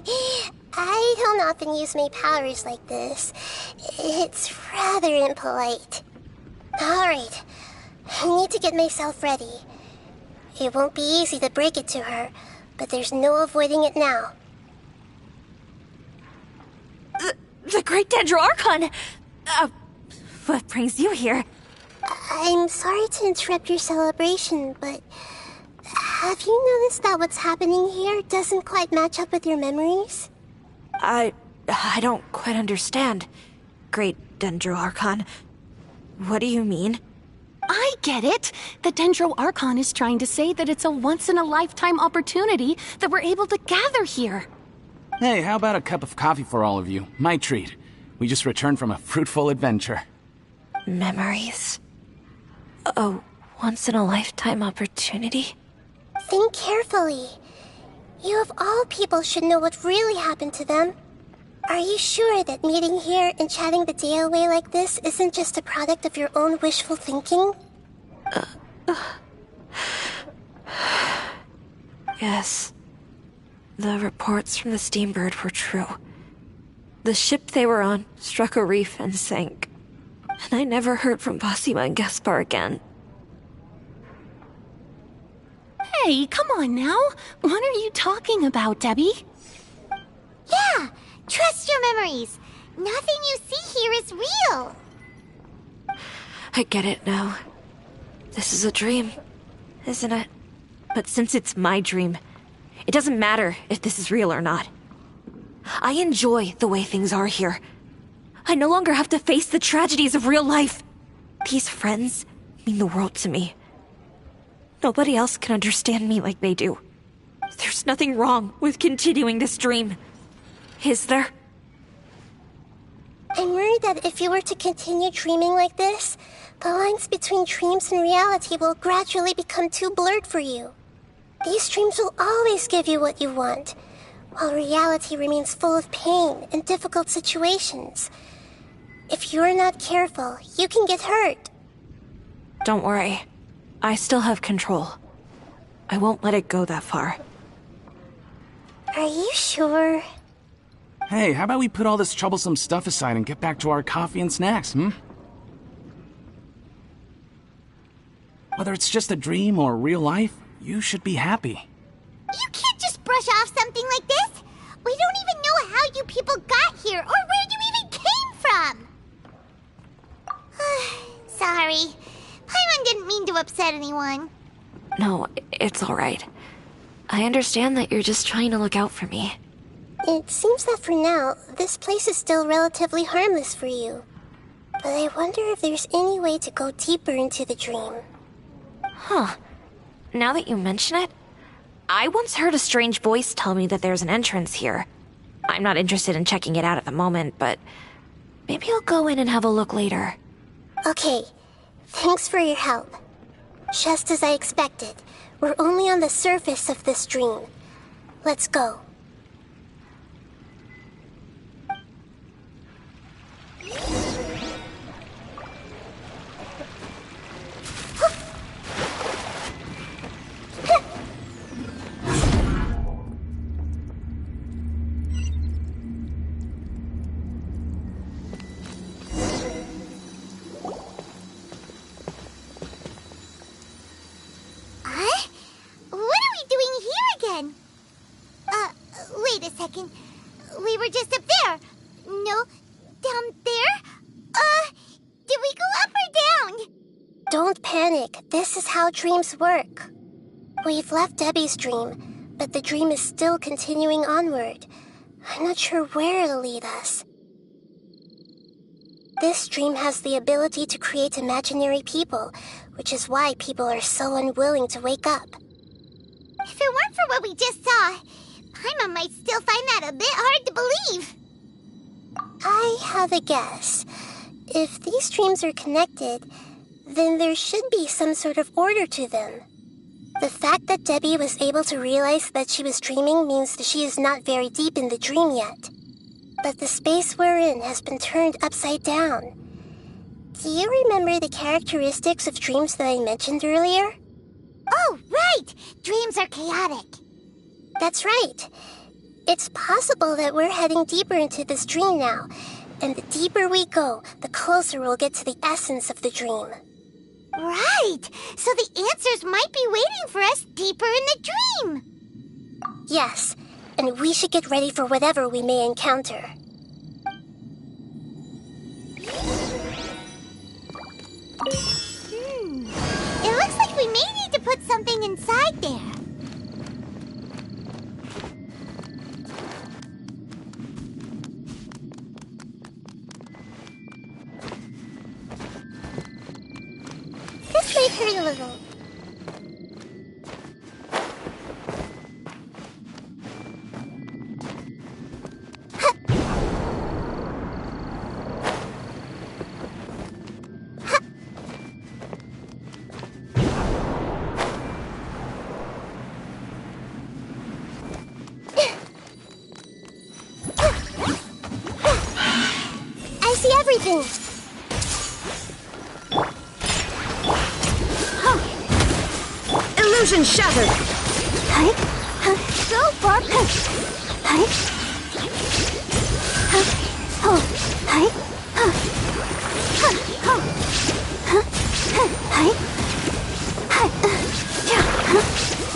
I don't often use my powers like this. It's rather impolite. Alright, I need to get myself ready. It won't be easy to break it to her, but there's no avoiding it now. The Great Dendro Archon! What brings you here? I'm sorry to interrupt your celebration, but have you noticed that what's happening here doesn't quite match up with your memories? I don't quite understand. Great Dendro Archon. What do you mean? I get it. The Dendro Archon is trying to say that it's a once-in-a-lifetime opportunity that we're able to gather here. Hey, how about a cup of coffee for all of you? My treat. We just returned from a fruitful adventure. Memories. A once-in-a-lifetime opportunity? Think carefully. You of all people should know what really happened to them. Are you sure that meeting here and chatting the day away like this isn't just a product of your own wishful thinking? Yes. The reports from the Steambird were true. The ship they were on struck a reef and sank. And I never heard from Basima and Gaspar again. Hey, come on now. What are you talking about, Debbie? Yeah, trust your memories. Nothing you see here is real. I get it now. This is a dream, isn't it? But since it's my dream, It doesn't matter if this is real or not. I enjoy the way things are here. I no longer have to face the tragedies of real life. These friends mean the world to me. Nobody else can understand me like they do. There's nothing wrong with continuing this dream. Is there? I'm worried that if you were to continue dreaming like this, the lines between dreams and reality will gradually become too blurred for you. These dreams will always give you what you want, while reality remains full of pain and difficult situations. If you're not careful, you can get hurt. Don't worry. I still have control. I won't let it go that far. Are you sure? Hey, how about we put all this troublesome stuff aside and get back to our coffee and snacks, Whether it's just a dream or real life, you should be happy. You can't just brush off something like this. We don't even know how you people got here or where you even came from. Sorry. Paimon didn't mean to upset anyone. No, it's alright. I understand that you're just trying to look out for me. It seems that for now, this place is still relatively harmless for you. But I wonder if there's any way to go deeper into the dream. Huh. Now that you mention it, I once heard a strange voice tell me that there's an entrance here. I'm not interested in checking it out at the moment, but maybe I'll go in and have a look later. Okay, thanks for your help. Just as I expected, we're only on the surface of this dream. Let's go. Wait a second. We were just up there. No, down there? Did we go up or down? Don't panic. This is how dreams work. We've left Debbie's dream, but the dream is still continuing onward. I'm not sure where it'll lead us. This dream has the ability to create imaginary people, which is why people are so unwilling to wake up. If it weren't for what we just saw, Paimon might still find that a bit hard to believe. I have a guess. If these dreams are connected, then there should be some sort of order to them. The fact that Debbie was able to realize that she was dreaming means that she is not very deep in the dream yet. But the space we're in has been turned upside down. Do you remember the characteristics of dreams that I mentioned earlier? Oh, right! Dreams are chaotic. That's right. It's possible that we're heading deeper into this dream now, and the deeper we go, the closer we'll get to the essence of the dream. Right! So the answers might be waiting for us deeper in the dream. Yes, and we should get ready for whatever we may encounter. It looks like we may need to put something inside there. This might hurt a little. I see everything! Illusion shattered! Go, Barb!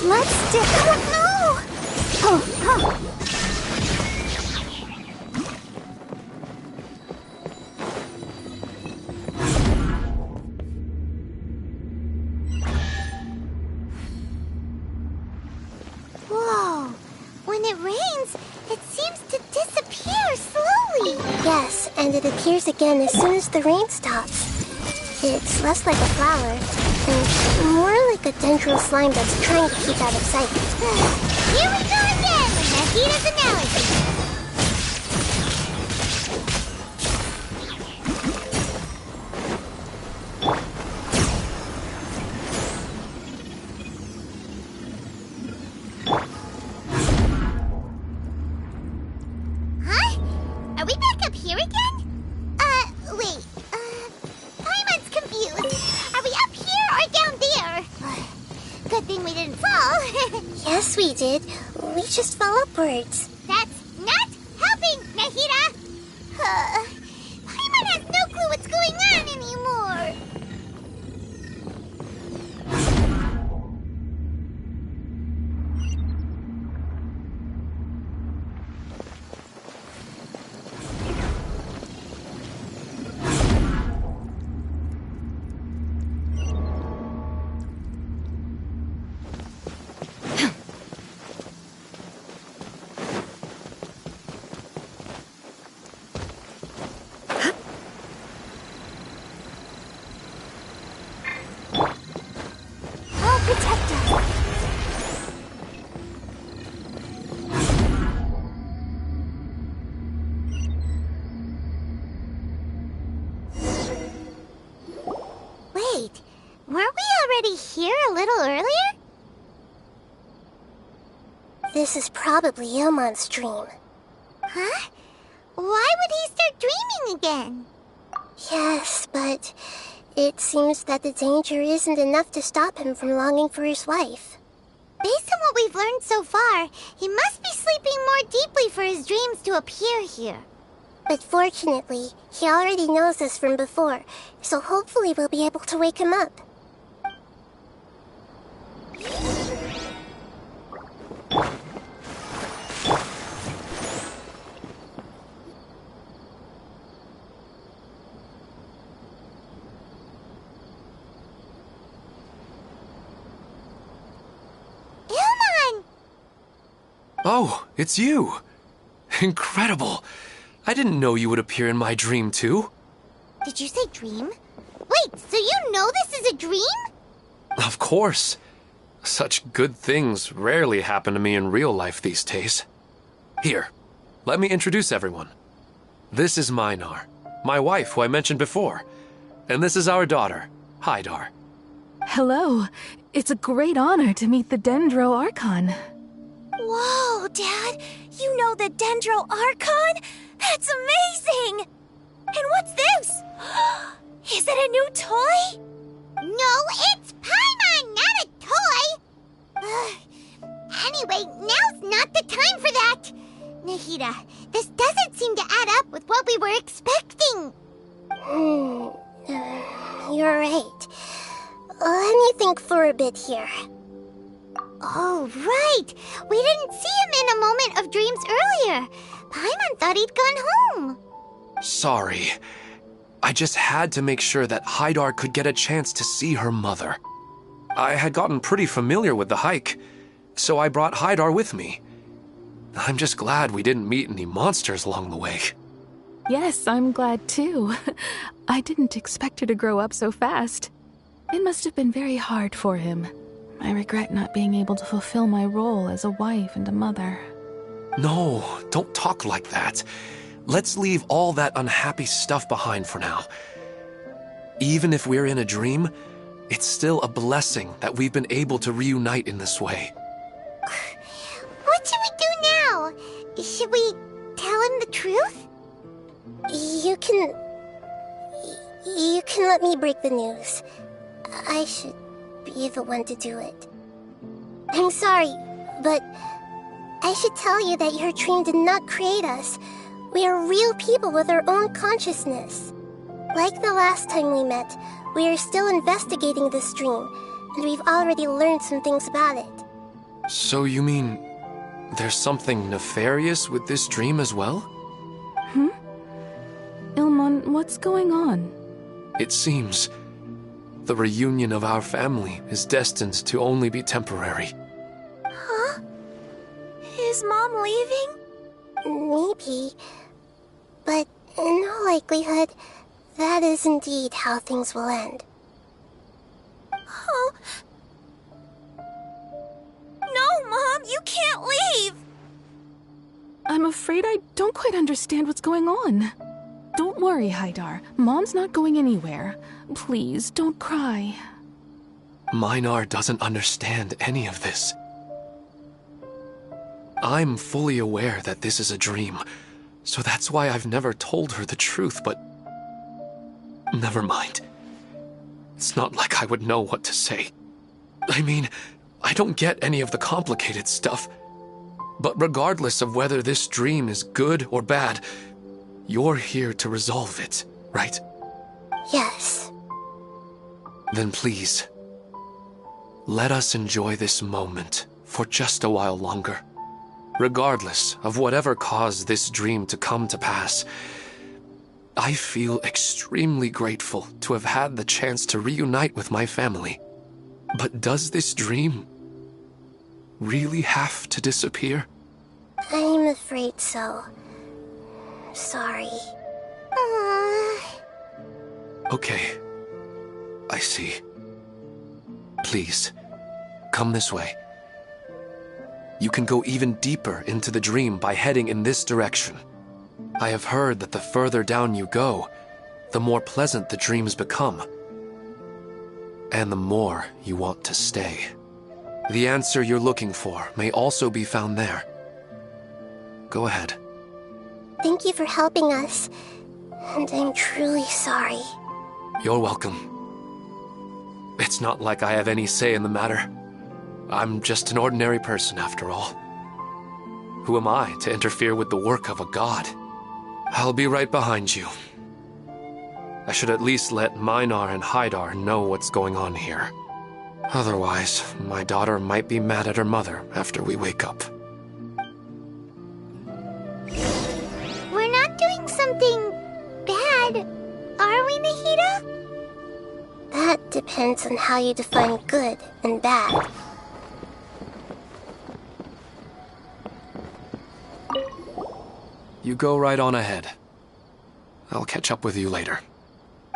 Let's do... Oh, no! Whoa! Yes, and it appears again as soon as the rain stops. It's less like a flower, and more like a dendro slime that's trying to keep out of sight. Here we go again with Nahida's analogy. Huh? Are we back up here again? Wait. Paimon's confused. Are we up here or down there? Good thing we didn't fall. Yes, we did. We just fell upwards. That's not helping, Nahida! Paimon has no clue what's going on anymore. Oh, protect us! Wait, weren't we already here a little earlier? This is probably Ilmon's dream. Huh? Why would he start dreaming again? Yes, but it seems that the danger isn't enough to stop him from longing for his wife. Based on what we've learned so far, he must be sleeping more deeply for his dreams to appear here. But fortunately, he already knows us from before, so hopefully we'll be able to wake him up. Ilmon! Oh, it's you! Incredible! I didn't know you would appear in my dream, too. Did you say dream? Wait, so you know this is a dream? Of course. Such good things rarely happen to me in real life these days. Here, let me introduce everyone. This is Minar, my wife who I mentioned before. And this is our daughter, Hydar. Hello. It's a great honor to meet the Dendro Archon. Whoa, Dad! You know the Dendro Archon? That's amazing! And what's this? Is it a new toy? No, it's Paimon, not a toy! Anyway, now's not the time for that! Nahida, this doesn't seem to add up with what we were expecting. You're right. Let me think for a bit here. Oh, right! We didn't see him in a moment of dreams earlier. Paimon thought he'd gone home. Sorry. I just had to make sure that Hydar could get a chance to see her mother. I had gotten pretty familiar with the hike, so I brought Hydar with me. I'm just glad we didn't meet any monsters along the way. Yes, I'm glad too. I didn't expect her to grow up so fast. It must have been very hard for him. I regret not being able to fulfill my role as a wife and a mother. No, don't talk like that. Let's leave all that unhappy stuff behind for now. Even if we're in a dream, it's still a blessing that we've been able to reunite in this way. What should we do now? Should we tell him the truth? You can let me break the news. I should be the one to do it. I'm sorry, but I should tell you that your dream did not create us. We are real people with our own consciousness. Like the last time we met, we are still investigating this dream, and we've already learned some things about it. So you mean there's something nefarious with this dream as well? Ilmon, what's going on? It seems the reunion of our family is destined to only be temporary. Huh? Is Mom leaving? Maybe. But In all likelihood, that is indeed how things will end. Oh. No, Mom, you can't leave! I'm afraid I don't quite understand what's going on. Don't worry, Haidar. Mom's not going anywhere. Please, don't cry. Minar doesn't understand any of this. I'm fully aware that this is a dream, so that's why I've never told her the truth, but... Never mind. It's not like I would know what to say. I mean, I don't get any of the complicated stuff. But regardless of whether this dream is good or bad, you're here to resolve it, right? Yes. Then please, let us enjoy this moment for just a while longer. Regardless of whatever caused this dream to come to pass, I feel extremely grateful to have had the chance to reunite with my family. But does this dream really have to disappear? I'm afraid so. Sorry. Okay. I see. Please, come this way. You can go even deeper into the dream by heading in this direction. I have heard that the further down you go, the more pleasant the dreams become. And the more you want to stay. The answer you're looking for may also be found there. Go ahead. Thank you for helping us, and I'm truly sorry. You're welcome. It's not like I have any say in the matter. I'm just an ordinary person, after all. Who am I to interfere with the work of a god? I'll be right behind you. I should at least let Minar and Haidar know what's going on here. Otherwise, my daughter might be mad at her mother after we wake up. We're not doing something bad, are we, Nahida? That depends on how you define good and bad. You go right on ahead. I'll catch up with you later.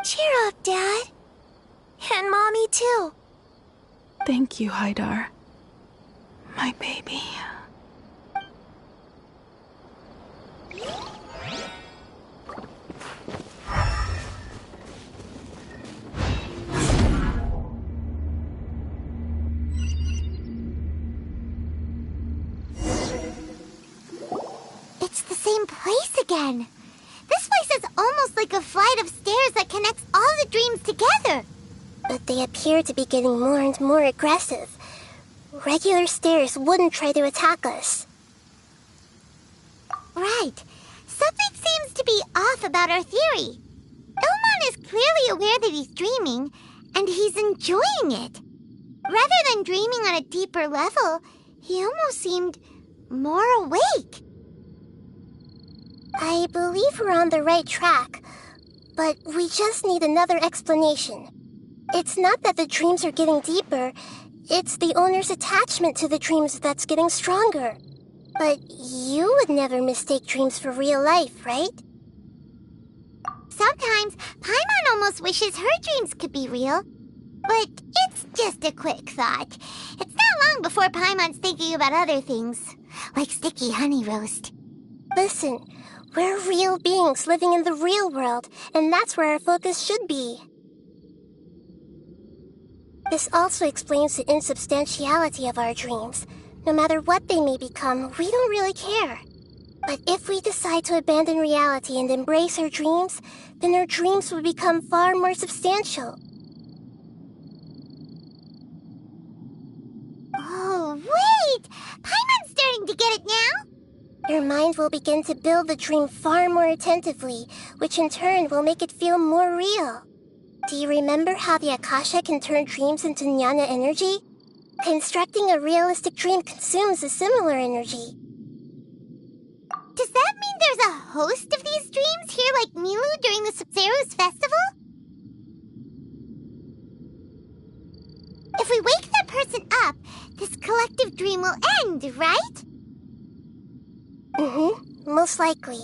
Cheer up, Dad. And Mommy, too. Thank you, Haidar. My baby. It's the same place again. This place is almost like a flight of stairs that connects all the dreams together. But they appear to be getting more and more aggressive. Regular stairs wouldn't try to attack us. Right. Something seems to be off about our theory. Ilmon is clearly aware that he's dreaming, and he's enjoying it. Rather than dreaming on a deeper level, he almost seemed more awake. I believe we're on the right track, but we just need another explanation. It's not that the dreams are getting deeper, it's the owner's attachment to the dreams that's getting stronger. But you would never mistake dreams for real life, right? Sometimes, Paimon almost wishes her dreams could be real. But it's just a quick thought. It's not long before Paimon's thinking about other things, like sticky honey roast. Listen, we're real beings living in the real world, and that's where our focus should be. This also explains the insubstantiality of our dreams. No matter what they may become, we don't really care. But if we decide to abandon reality and embrace our dreams, then our dreams will become far more substantial. Oh, wait! Paimon's starting to get it now? Your mind will begin to build the dream far more attentively, which in turn will make it feel more real. Do you remember how the Akasha can turn dreams into jnana energy? Constructing a realistic dream consumes a similar energy. Does that mean there's a host of these dreams here like Milu during the Sabzeruz festival? If we wake that person up, this collective dream will end, right? Most likely.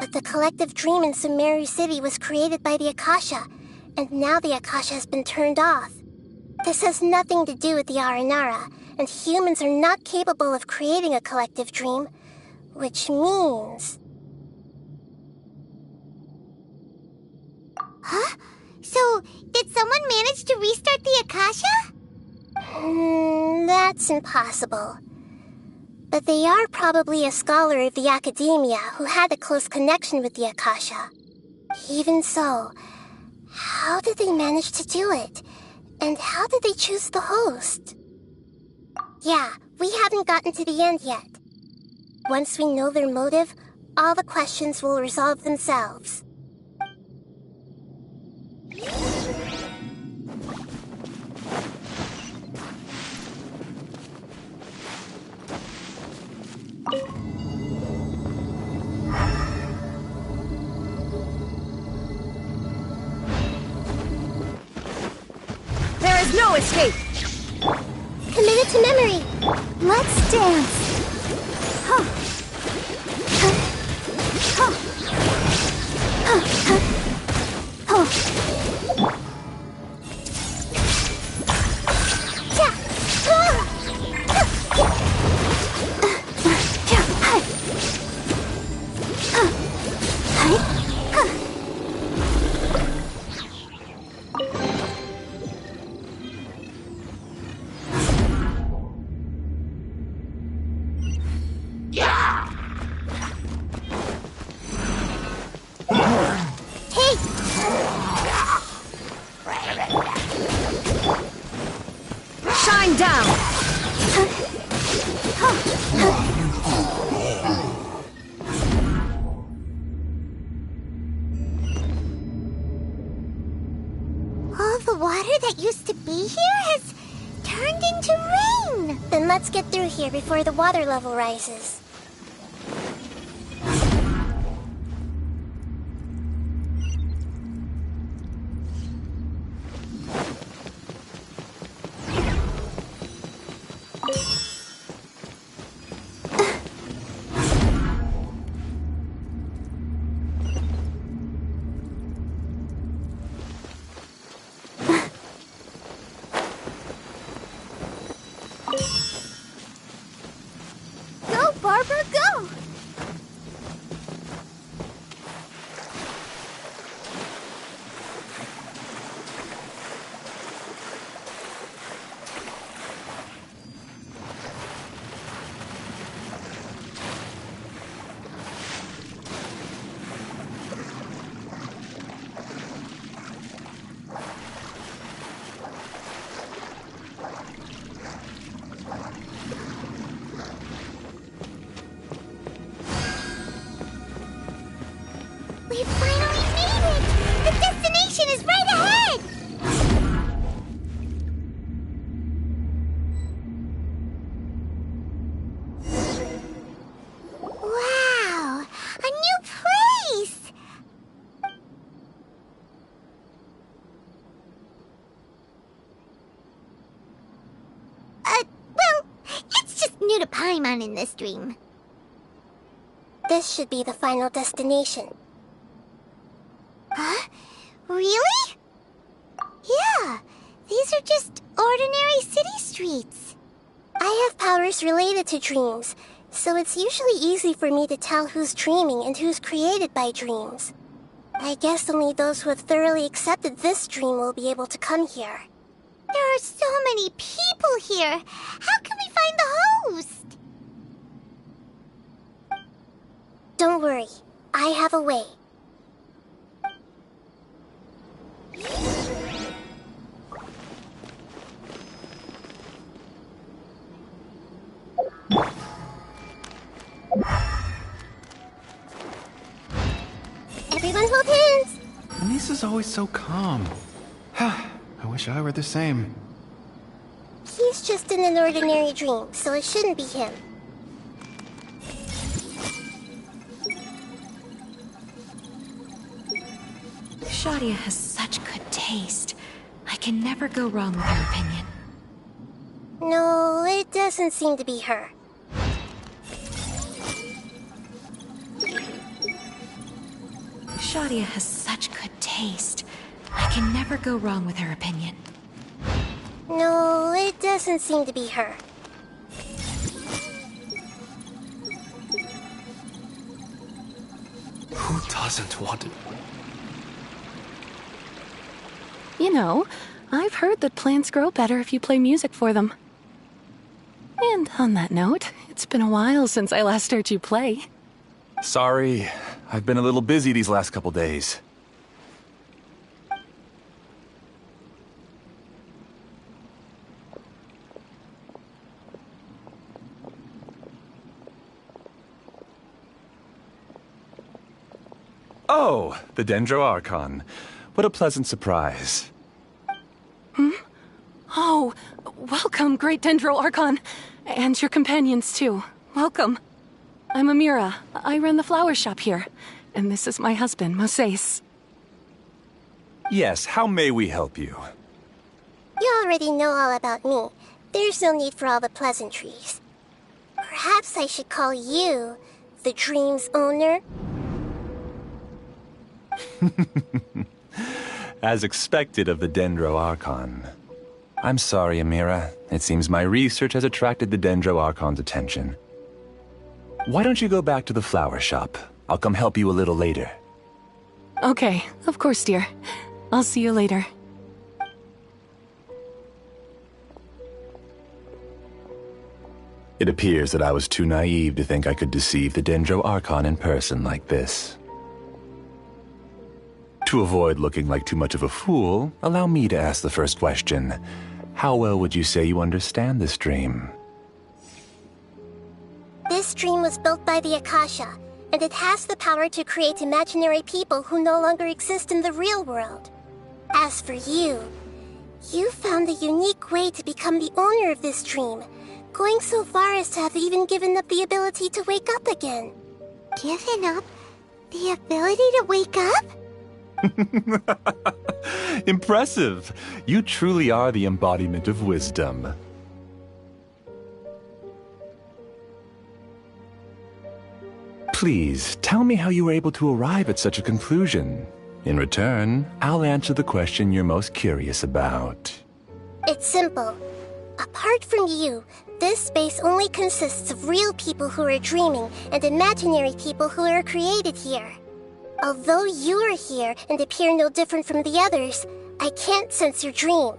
But the collective dream in Sumeru City was created by the Akasha, and now the Akasha has been turned off. This has nothing to do with the Aranara, and humans are not capable of creating a collective dream, which means... Huh? So, did someone manage to restart the Akasha? That's impossible. But they are probably a scholar of the Academia who had a close connection with the Akasha. Even so, how did they manage to do it? And how did they choose the host? Yeah, we haven't gotten to the end yet. Once we know their motive, all the questions will resolve themselves. There is no escape! Committed to memory! Let's dance! Huh. Huh. Huh. Huh. Huh. Huh. Yeah. Shine down! All the water that used to be here has turned into rain! Then let's get through here before the water level rises. Go, Barbara, go! We finally made it! The destination is right ahead! Wow! A new place! Well, it's just new to Paimon in this dream. This should be the final destination. Huh? Really? Yeah, these are just ordinary city streets. I have powers related to dreams, so it's usually easy for me to tell who's dreaming and who's created by dreams. I guess only those who have thoroughly accepted this dream will be able to come here. There are so many people here. How can we find the host? Don't worry, I have a way. Everyone hold hands! Lisa's always so calm. I wish I were the same. He's just in an ordinary dream, so it shouldn't be him. Shadia has such good taste. I can never go wrong with her opinion. No, it doesn't seem to be her. Shadia has such good taste. I can never go wrong with her opinion. No, it doesn't seem to be her. Who doesn't want it? You know, I've heard that plants grow better if you play music for them. And on that note, it's been a while since I last heard you play. Sorry, I've been a little busy these last couple days. Oh, the Dendro Archon. What a pleasant surprise. Oh, welcome, Great Dendro Archon. And your companions, too. Welcome. I'm Amira. I run the flower shop here. And this is my husband, Moses. Yes, how may we help you? You already know all about me. There's no need for all the pleasantries. Perhaps I should call you the dream's owner? As expected of the Dendro Archon. I'm sorry, Amira. It seems my research has attracted the Dendro Archon's attention. Why don't you go back to the flower shop? I'll come help you a little later. Okay, of course, dear. I'll see you later. It appears that I was too naive to think I could deceive the Dendro Archon in person like this. To avoid looking like too much of a fool, allow me to ask the first question. How well would you say you understand this dream? This dream was built by the Akasha, and it has the power to create imaginary people who no longer exist in the real world. As for you, you found a unique way to become the owner of this dream, going so far as to have even given up the ability to wake up again. Given up the ability to wake up? Impressive! You truly are the embodiment of wisdom. Please, tell me how you were able to arrive at such a conclusion. In return, I'll answer the question you're most curious about. It's simple. Apart from you, this space only consists of real people who are dreaming and imaginary people who are created here. Although you are here and appear no different from the others, I can't sense your dream.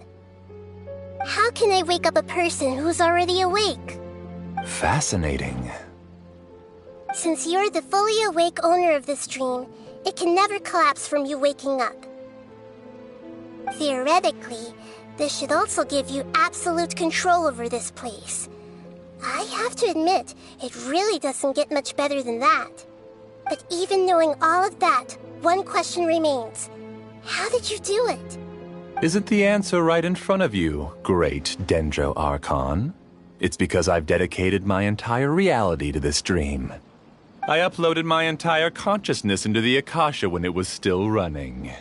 How can I wake up a person who's already awake? Fascinating. Since you're the fully awake owner of this dream, it can never collapse from you waking up. Theoretically, this should also give you absolute control over this place. I have to admit, it really doesn't get much better than that. But even knowing all of that, one question remains. How did you do it? Isn't the answer right in front of you, great Dendro Archon? It's because I've dedicated my entire reality to this dream. I uploaded my entire consciousness into the Akasha when it was still running.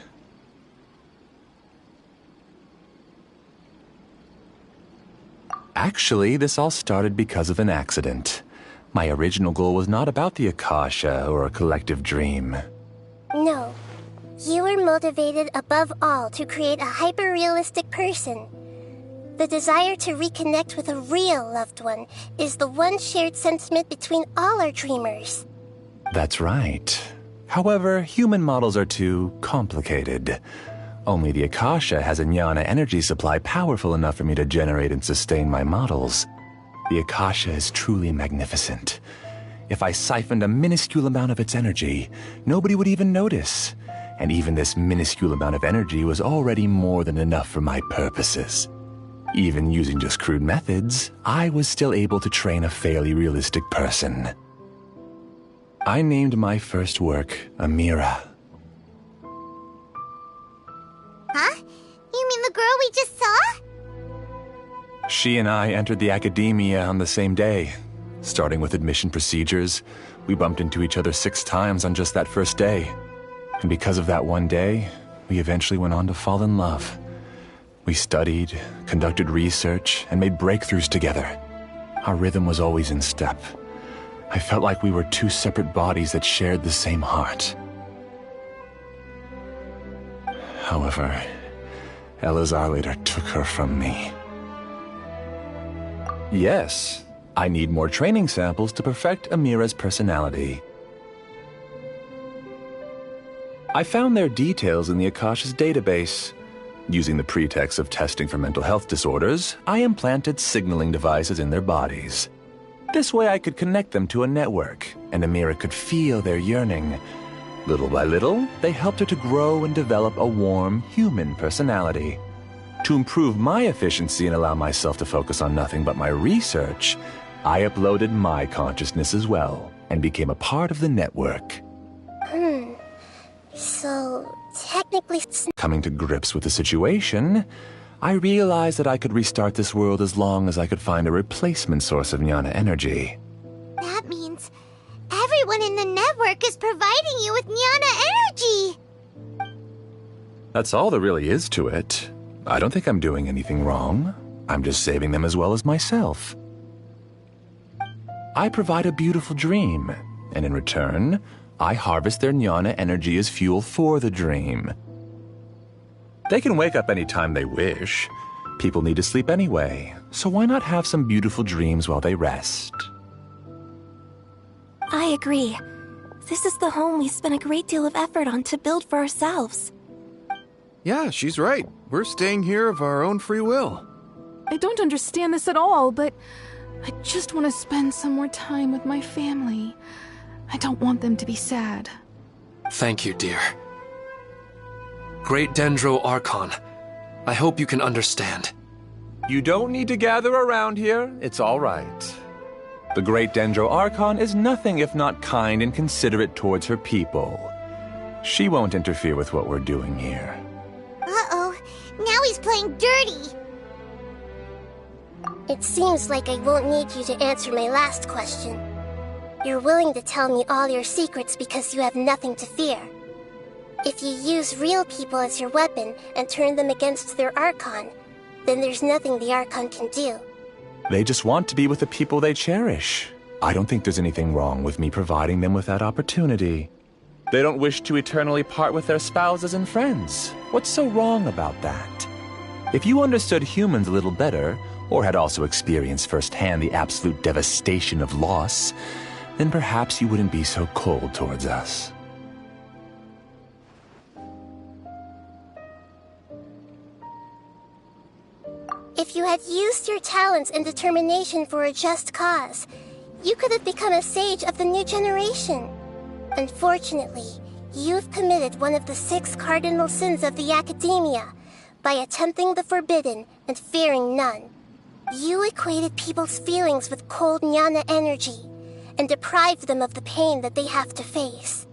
Actually, this all started because of an accident. My original goal was not about the Akasha or a collective dream. No. You were motivated above all to create a hyper-realistic person. The desire to reconnect with a real loved one is the one shared sentiment between all our dreamers. That's right. However, human models are too complicated. Only the Akasha has a jnana energy supply powerful enough for me to generate and sustain my models. The Akasha is truly magnificent. If I siphoned a minuscule amount of its energy, nobody would even notice. And even this minuscule amount of energy was already more than enough for my purposes. Even using just crude methods, I was still able to train a fairly realistic person. I named my first work Amira. Huh? You mean the girl we just saw? She and I entered the academia on the same day. Starting with admission procedures, we bumped into each other 6 times on just that first day. And because of that one day, we eventually went on to fall in love. We studied, conducted research, and made breakthroughs together. Our rhythm was always in step. I felt like we were 2 separate bodies that shared the same heart. However, Elazar later took her from me. Yes, I need more training samples to perfect Amira's personality. I found their details in the Akasha's database. Using the pretext of testing for mental health disorders, I implanted signaling devices in their bodies. This way I could connect them to a network, and Amira could feel their yearning. Little by little, they helped her to grow and develop a warm, human personality. To improve my efficiency and allow myself to focus on nothing but my research, I uploaded my consciousness as well, and became a part of the network. So, technically... Coming to grips with the situation, I realized that I could restart this world as long as I could find a replacement source of jnana energy. That means everyone in the network is providing you with jnana energy! That's all there really is to it. I don't think I'm doing anything wrong. I'm just saving them as well as myself. I provide a beautiful dream, and in return, I harvest their jnana energy as fuel for the dream. They can wake up any time they wish. People need to sleep anyway, so why not have some beautiful dreams while they rest? I agree. This is the home we spent a great deal of effort on to build for ourselves. Yeah, she's right. We're staying here of our own free will. I don't understand this at all, but I just want to spend some more time with my family. I don't want them to be sad. Thank you, dear. Great Dendro Archon, I hope you can understand. You don't need to gather around here. It's all right. The Great Dendro Archon is nothing if not kind and considerate towards her people. She won't interfere with what we're doing here. Uh-oh, now he's playing dirty. It seems like I won't need you to answer my last question. You're willing to tell me all your secrets because you have nothing to fear. If you use real people as your weapon and turn them against their Archon, then there's nothing the Archon can do. They just want to be with the people they cherish. I don't think there's anything wrong with me providing them with that opportunity. They don't wish to eternally part with their spouses and friends. What's so wrong about that? If you understood humans a little better, or had also experienced firsthand the absolute devastation of loss, then perhaps you wouldn't be so cold towards us. If you had used your talents and determination for a just cause, you could have become a sage of the new generation. Unfortunately, you've committed one of the 6 cardinal sins of the Academia by attempting the forbidden and fearing none. You equated people's feelings with cold jnana energy and deprived them of the pain that they have to face.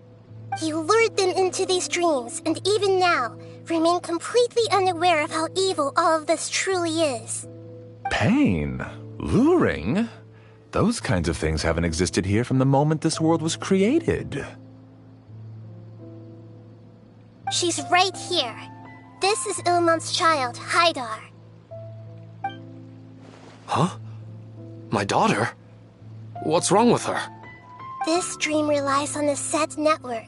You lured them into these dreams, and even now, remain completely unaware of how evil all of this truly is. Pain? Luring? Those kinds of things haven't existed here from the moment this world was created. She's right here. This is Ilmon's child, Haidar. Huh? My daughter? What's wrong with her? This dream relies on a set network,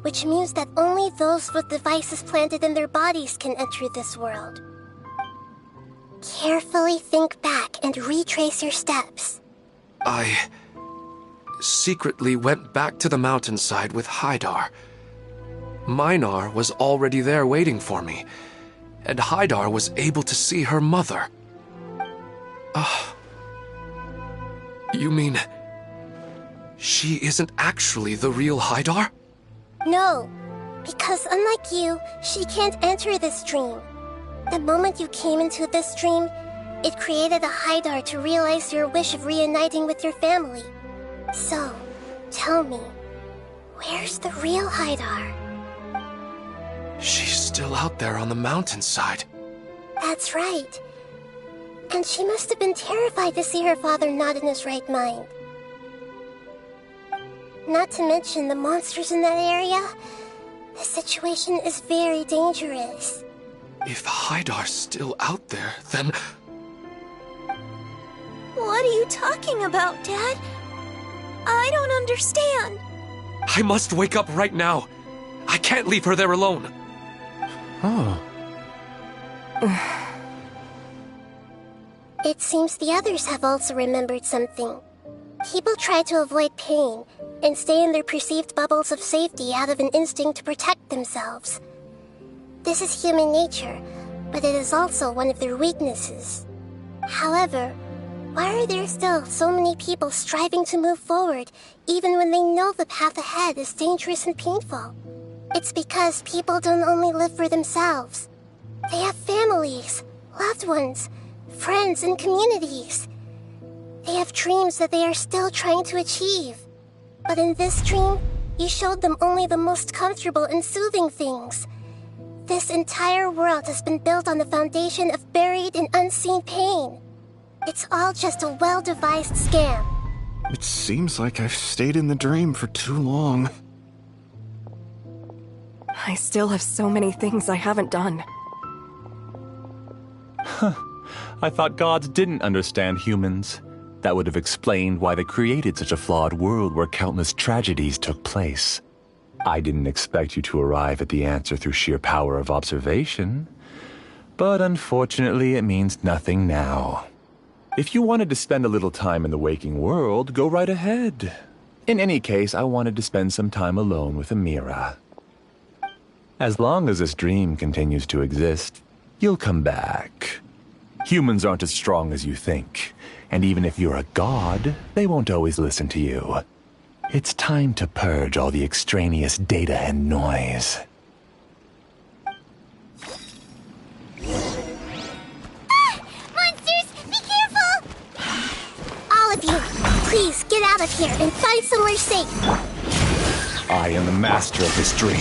which means that only those with devices planted in their bodies can enter this world. Carefully think back and retrace your steps. I secretly went back to the mountainside with Haidar. Minar was already there waiting for me, and Haidar was able to see her mother. You mean she isn't actually the real Haidar? No, because unlike you, she can't enter this dream. The moment you came into this dream, it created a Haidar to realize your wish of reuniting with your family. So, tell me, where's the real Haidar? She's still out there on the mountainside. That's right. And she must have been terrified to see her father not in his right mind. Not to mention the monsters in that area. The situation is very dangerous. If Haidar's still out there, then... What are you talking about, Dad? I don't understand. I must wake up right now. I can't leave her there alone. Oh. It seems the others have also remembered something. People try to avoid pain and stay in their perceived bubbles of safety out of an instinct to protect themselves. This is human nature, but it is also one of their weaknesses. However, why are there still so many people striving to move forward, even when they know the path ahead is dangerous and painful? It's because people don't only live for themselves. They have families, loved ones, friends, and communities. They have dreams that they are still trying to achieve. But in this dream, you showed them only the most comfortable and soothing things. This entire world has been built on the foundation of buried and unseen pain. It's all just a well-devised scam. It seems like I've stayed in the dream for too long. I still have so many things I haven't done. I thought gods didn't understand humans. That would have explained why they created such a flawed world where countless tragedies took place. I didn't expect you to arrive at the answer through sheer power of observation. But unfortunately, it means nothing now. If you wanted to spend a little time in the waking world, go right ahead. In any case, I wanted to spend some time alone with Amira. As long as this dream continues to exist, you'll come back. Humans aren't as strong as you think, and even if you're a god, they won't always listen to you. It's time to purge all the extraneous data and noise. Monsters, be careful! All of you, please get out of here and find somewhere safe. I am the master of this dream.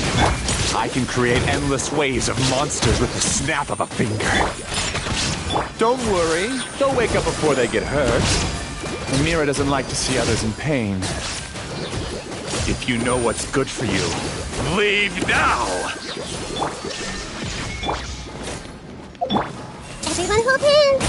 I can create endless waves of monsters with the snap of a finger. Don't worry, they'll wake up before they get hurt. Amira doesn't like to see others in pain. If you know what's good for you, leave now! Everyone hold hands!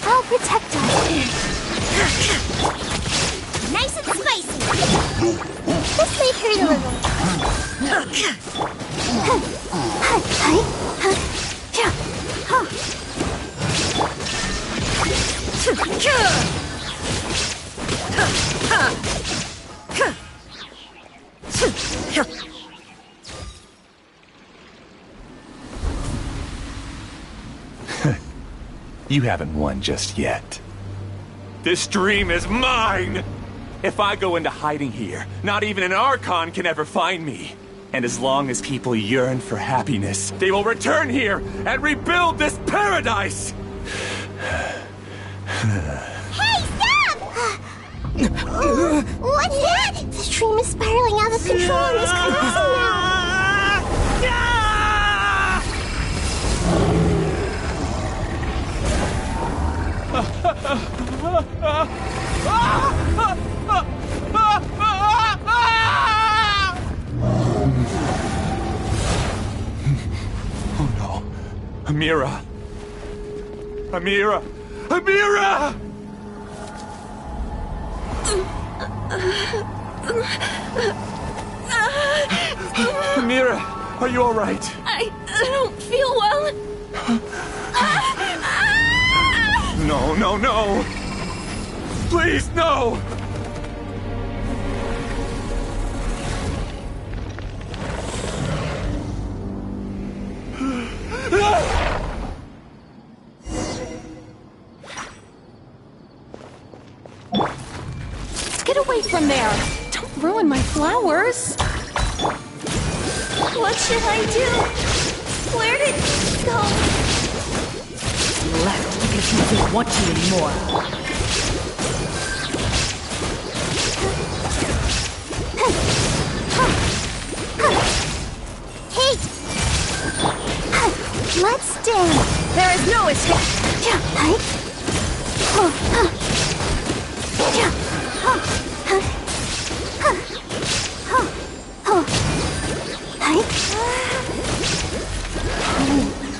I'll protect us. Nice and spicy. This may hurt a little. You haven't won just yet. This dream is mine! If I go into hiding here, not even an Archon can ever find me. And as long as people yearn for happiness, they will return here and rebuild this paradise! Hey, stop! What's that? This dream is spiraling out of control and is collapsing now. Oh no. Amira! Amira! Amira! Amira, are you alright? I don't feel well. No, no, no! Please, no! Get away from there! Don't ruin my flowers! What should I do? Where did he go? You left because he doesn't want you anymore. Hey! Let's dance! There is no escape!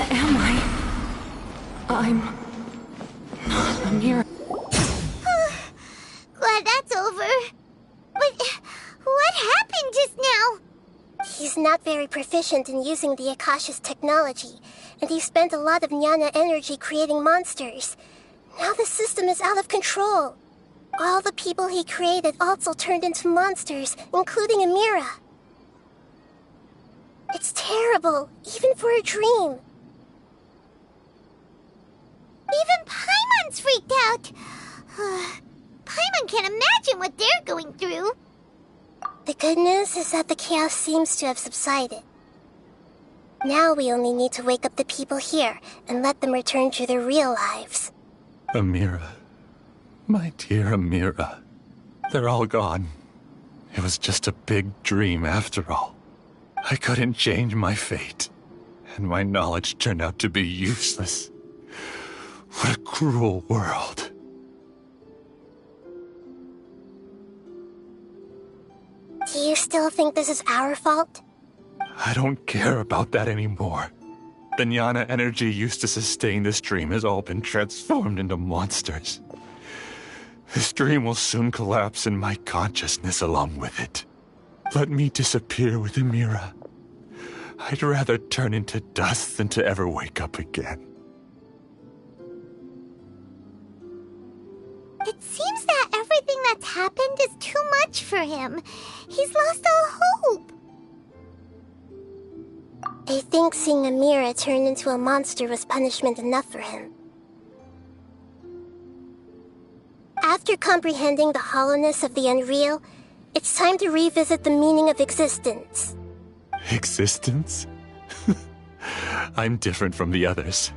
Am I? I'm not Amira. Glad that's over. But what happened just now? He's not very proficient in using the Akasha's technology, and he spent a lot of Jnana energy creating monsters. Now the system is out of control. All the people he created also turned into monsters, including Amira. It's terrible, even for a dream. Even Paimon's freaked out. Paimon can't imagine what they're going through. The good news is that the chaos seems to have subsided. Now we only need to wake up the people here and let them return to their real lives. Amira. My dear Amira. They're all gone. It was just a big dream after all. I couldn't change my fate, and my knowledge turned out to be useless. What a cruel world. Do you still think this is our fault? I don't care about that anymore. The Jnana energy used to sustain this dream has all been transformed into monsters. This dream will soon collapse and my consciousness along with it. Let me disappear with Amira. I'd rather turn into dust than to ever wake up again. It seems that everything that's happened is too much for him. He's lost all hope. I think seeing Amira turn into a monster was punishment enough for him. After comprehending the hollowness of the unreal, it's time to revisit the meaning of existence. Existence? I'm different from the others.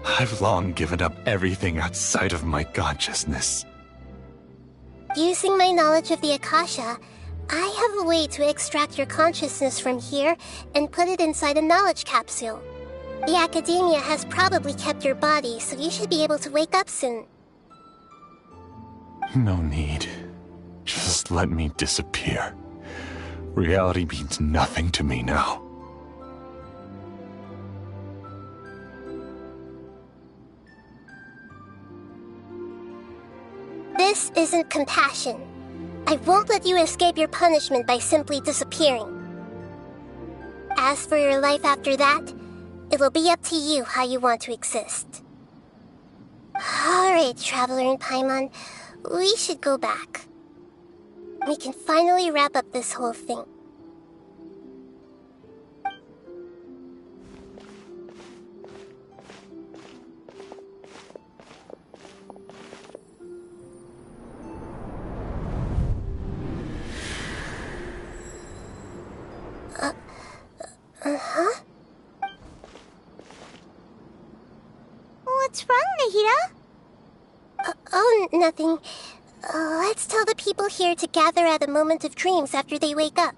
I've long given up everything outside of my consciousness. Using my knowledge of the Akasha, I have a way to extract your consciousness from here and put it inside a knowledge capsule. The Academia has probably kept your body, so you should be able to wake up soon. No need. Just let me disappear. Reality means nothing to me now. This isn't compassion. I won't let you escape your punishment by simply disappearing. As for your life after that, it will be up to you how you want to exist. Alright, Traveler and Paimon, we should go back. We can finally wrap up this whole thing. Uh-huh? What's wrong, Nahida? Oh, nothing. Let's tell the people here to gather at a moment of dreams after they wake up.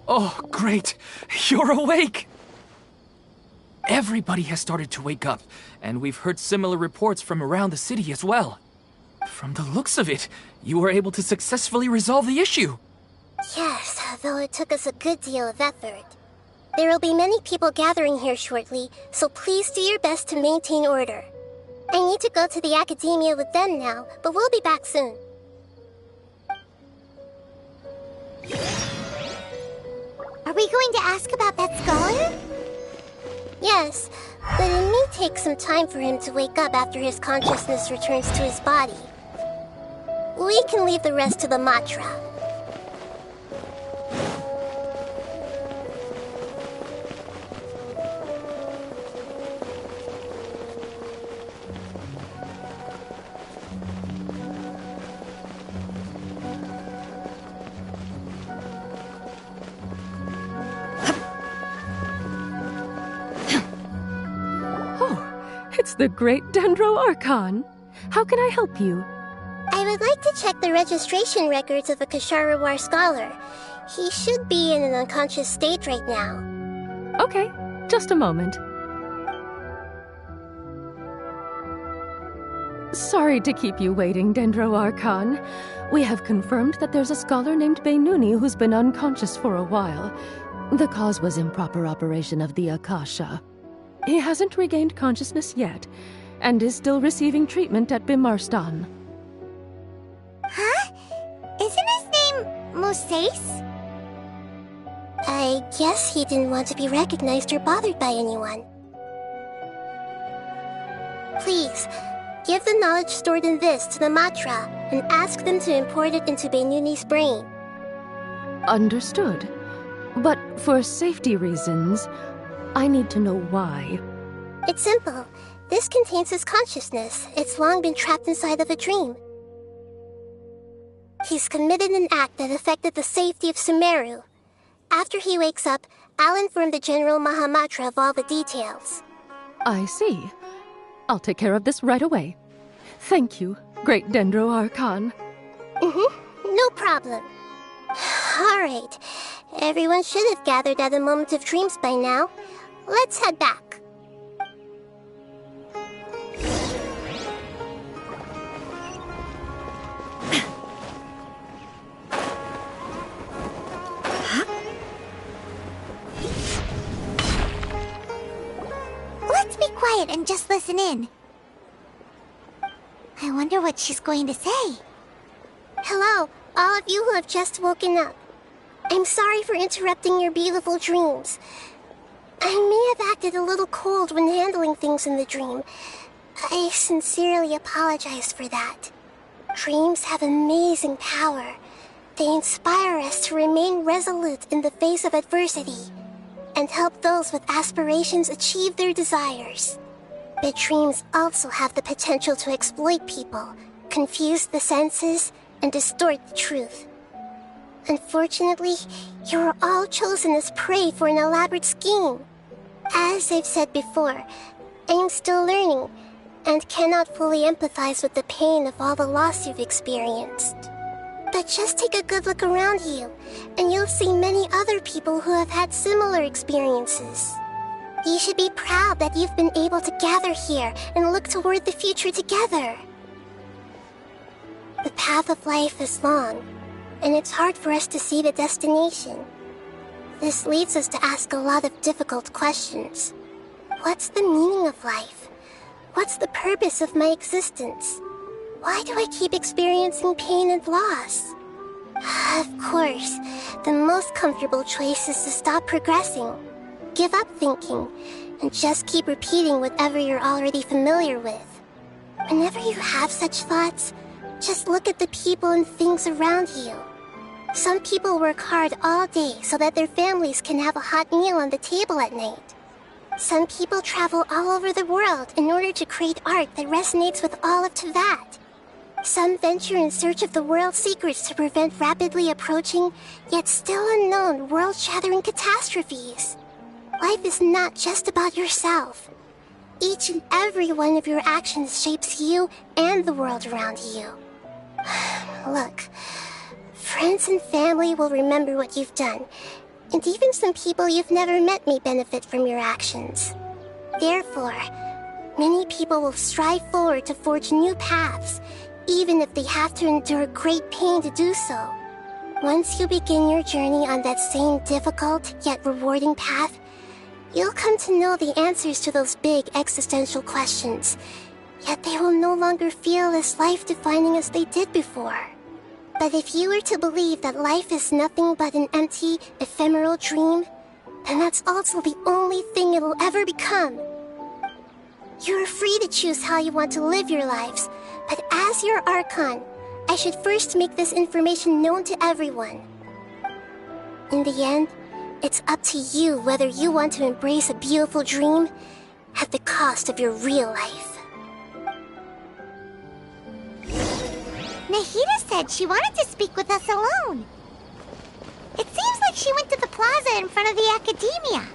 Oh, great! You're awake! Everybody has started to wake up, and we've heard similar reports from around the city as well. From the looks of it, you were able to successfully resolve the issue. Yes, though it took us a good deal of effort. There will be many people gathering here shortly, so please do your best to maintain order. I need to go to the Academia with them now, but we'll be back soon. Are we going to ask about that scholar? Yes, but it may take some time for him to wake up after his consciousness returns to his body. We can leave the rest to the Matra. It's the great Dendro Archon. How can I help you? I would like to check the registration records of a Kasharawar scholar. He should be in an unconscious state right now. Okay, just a moment. Sorry to keep you waiting, Dendro Archon. We have confirmed that there's a scholar named Beinuni who's been unconscious for a while. The cause was improper operation of the Akasha. He hasn't regained consciousness yet, and is still receiving treatment at Bimarstan. Huh? Isn't his name Moses? I guess he didn't want to be recognized or bothered by anyone. Please, give the knowledge stored in this to the Matra and ask them to import it into Beinuni's brain. Understood. But for safety reasons, I need to know why. It's simple. This contains his consciousness. It's long been trapped inside of a dream. He's committed an act that affected the safety of Sumeru. After he wakes up, I'll inform the General Mahamatra of all the details. I see. I'll take care of this right away. Thank you, Great Dendro Archon. No problem. Alright. Everyone should have gathered at a moment of dreams by now. Let's head back. Let's be quiet and just listen in. I wonder what she's going to say. Hello, all of you who have just woken up. I'm sorry for interrupting your beautiful dreams. I may have acted a little cold when handling things in the dream. I sincerely apologize for that. Dreams have amazing power. They inspire us to remain resolute in the face of adversity and help those with aspirations achieve their desires. But dreams also have the potential to exploit people, confuse the senses, and distort the truth. Unfortunately, you were all chosen as prey for an elaborate scheme. As I've said before, I am still learning, and cannot fully empathize with the pain of all the loss you've experienced. But just take a good look around you, and you'll see many other people who have had similar experiences. You should be proud that you've been able to gather here and look toward the future together. The path of life is long, and it's hard for us to see the destination. This leads us to ask a lot of difficult questions. What's the meaning of life? What's the purpose of my existence? Why do I keep experiencing pain and loss? Of course, the most comfortable choice is to stop progressing. Give up thinking, and just keep repeating whatever you're already familiar with. Whenever you have such thoughts, just look at the people and things around you. Some people work hard all day so that their families can have a hot meal on the table at night. Some people travel all over the world in order to create art that resonates with all of Teyvat. Some venture in search of the world's secrets to prevent rapidly approaching, yet still unknown, world-shattering catastrophes. Life is not just about yourself. Each and every one of your actions shapes you and the world around you. Look, friends and family will remember what you've done, and even some people you've never met may benefit from your actions. Therefore, many people will strive forward to forge new paths, even if they have to endure great pain to do so. Once you begin your journey on that same difficult yet rewarding path, you'll come to know the answers to those big existential questions, yet they will no longer feel as life-defining as they did before. But if you were to believe that life is nothing but an empty, ephemeral dream, then that's also the only thing it'll ever become. You're free to choose how you want to live your lives, but as your Archon, I should first make this information known to everyone. In the end, it's up to you whether you want to embrace a beautiful dream at the cost of your real life. Nahida said she wanted to speak with us alone. It seems like she went to the plaza in front of the academia.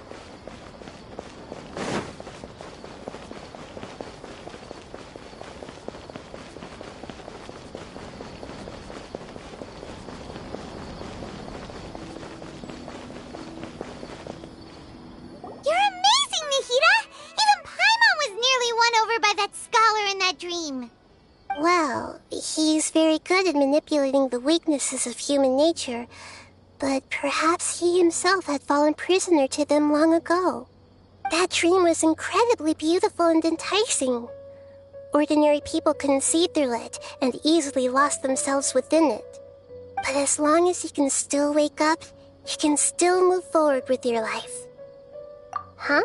You're amazing, Nahida! Even Paimon was nearly won over by that scholar in that dream. Well, he's very good at manipulating the weaknesses of human nature, but perhaps he himself had fallen prisoner to them long ago. That dream was incredibly beautiful and enticing. Ordinary people couldn't see through it and easily lost themselves within it. But as long as you can still wake up, you can still move forward with your life. Huh?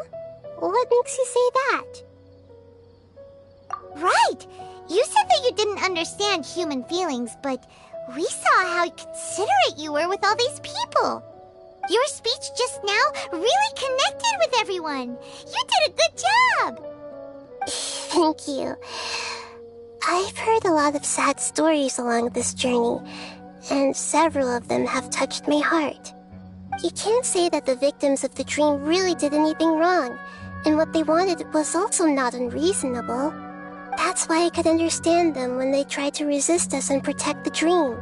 What makes you say that? Right! You said that you didn't understand human feelings, but we saw how considerate you were with all these people. Your speech just now really connected with everyone. You did a good job! Thank you. I've heard a lot of sad stories along this journey, and several of them have touched my heart. You can't say that the victims of the dream really did anything wrong, and what they wanted was also not unreasonable. That's why I could understand them when they tried to resist us and protect the dream.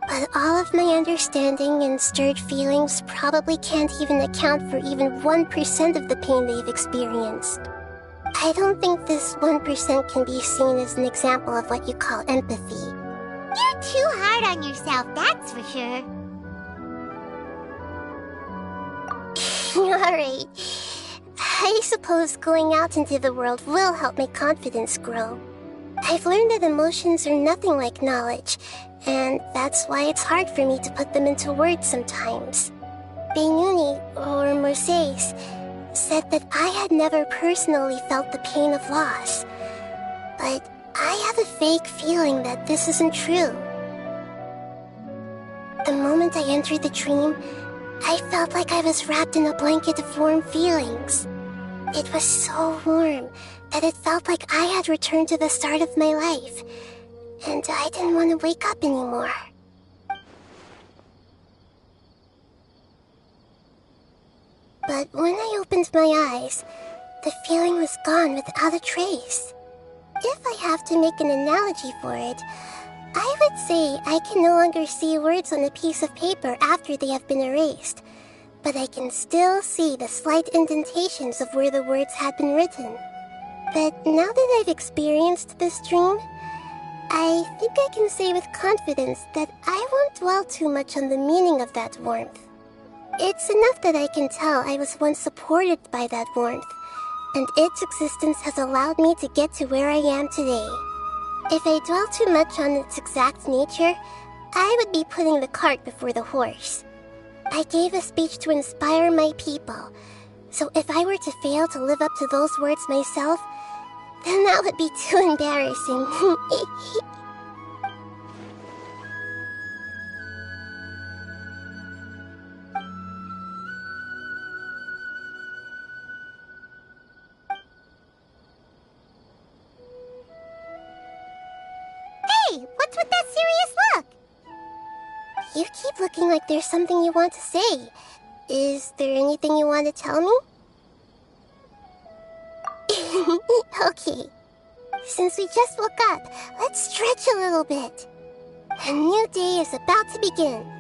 But all of my understanding and stirred feelings probably can't even account for even 1% of the pain they've experienced. I don't think this 1% can be seen as an example of what you call empathy. You're too hard on yourself, that's for sure. Alright. I suppose going out into the world will help my confidence grow. I've learned that emotions are nothing like knowledge, and that's why it's hard for me to put them into words sometimes. Benyuni, or Moses, said that I had never personally felt the pain of loss. But I have a vague feeling that this isn't true. The moment I entered the dream, I felt like I was wrapped in a blanket of warm feelings. It was so warm that it felt like I had returned to the start of my life, and I didn't want to wake up anymore. But when I opened my eyes, the feeling was gone without a trace. If I have to make an analogy for it, I would say I can no longer see words on a piece of paper after they have been erased, but I can still see the slight indentations of where the words had been written. But now that I've experienced this dream, I think I can say with confidence that I won't dwell too much on the meaning of that warmth. It's enough that I can tell I was once supported by that warmth, and its existence has allowed me to get to where I am today. If I dwell too much on its exact nature, I would be putting the cart before the horse. I gave a speech to inspire my people, so if I were to fail to live up to those words myself, then that would be too embarrassing. Hey, what's with that serious look? You keep looking like there's something you want to say. Is there anything you want to tell me? Okay. Since we just woke up, let's stretch a little bit. A new day is about to begin.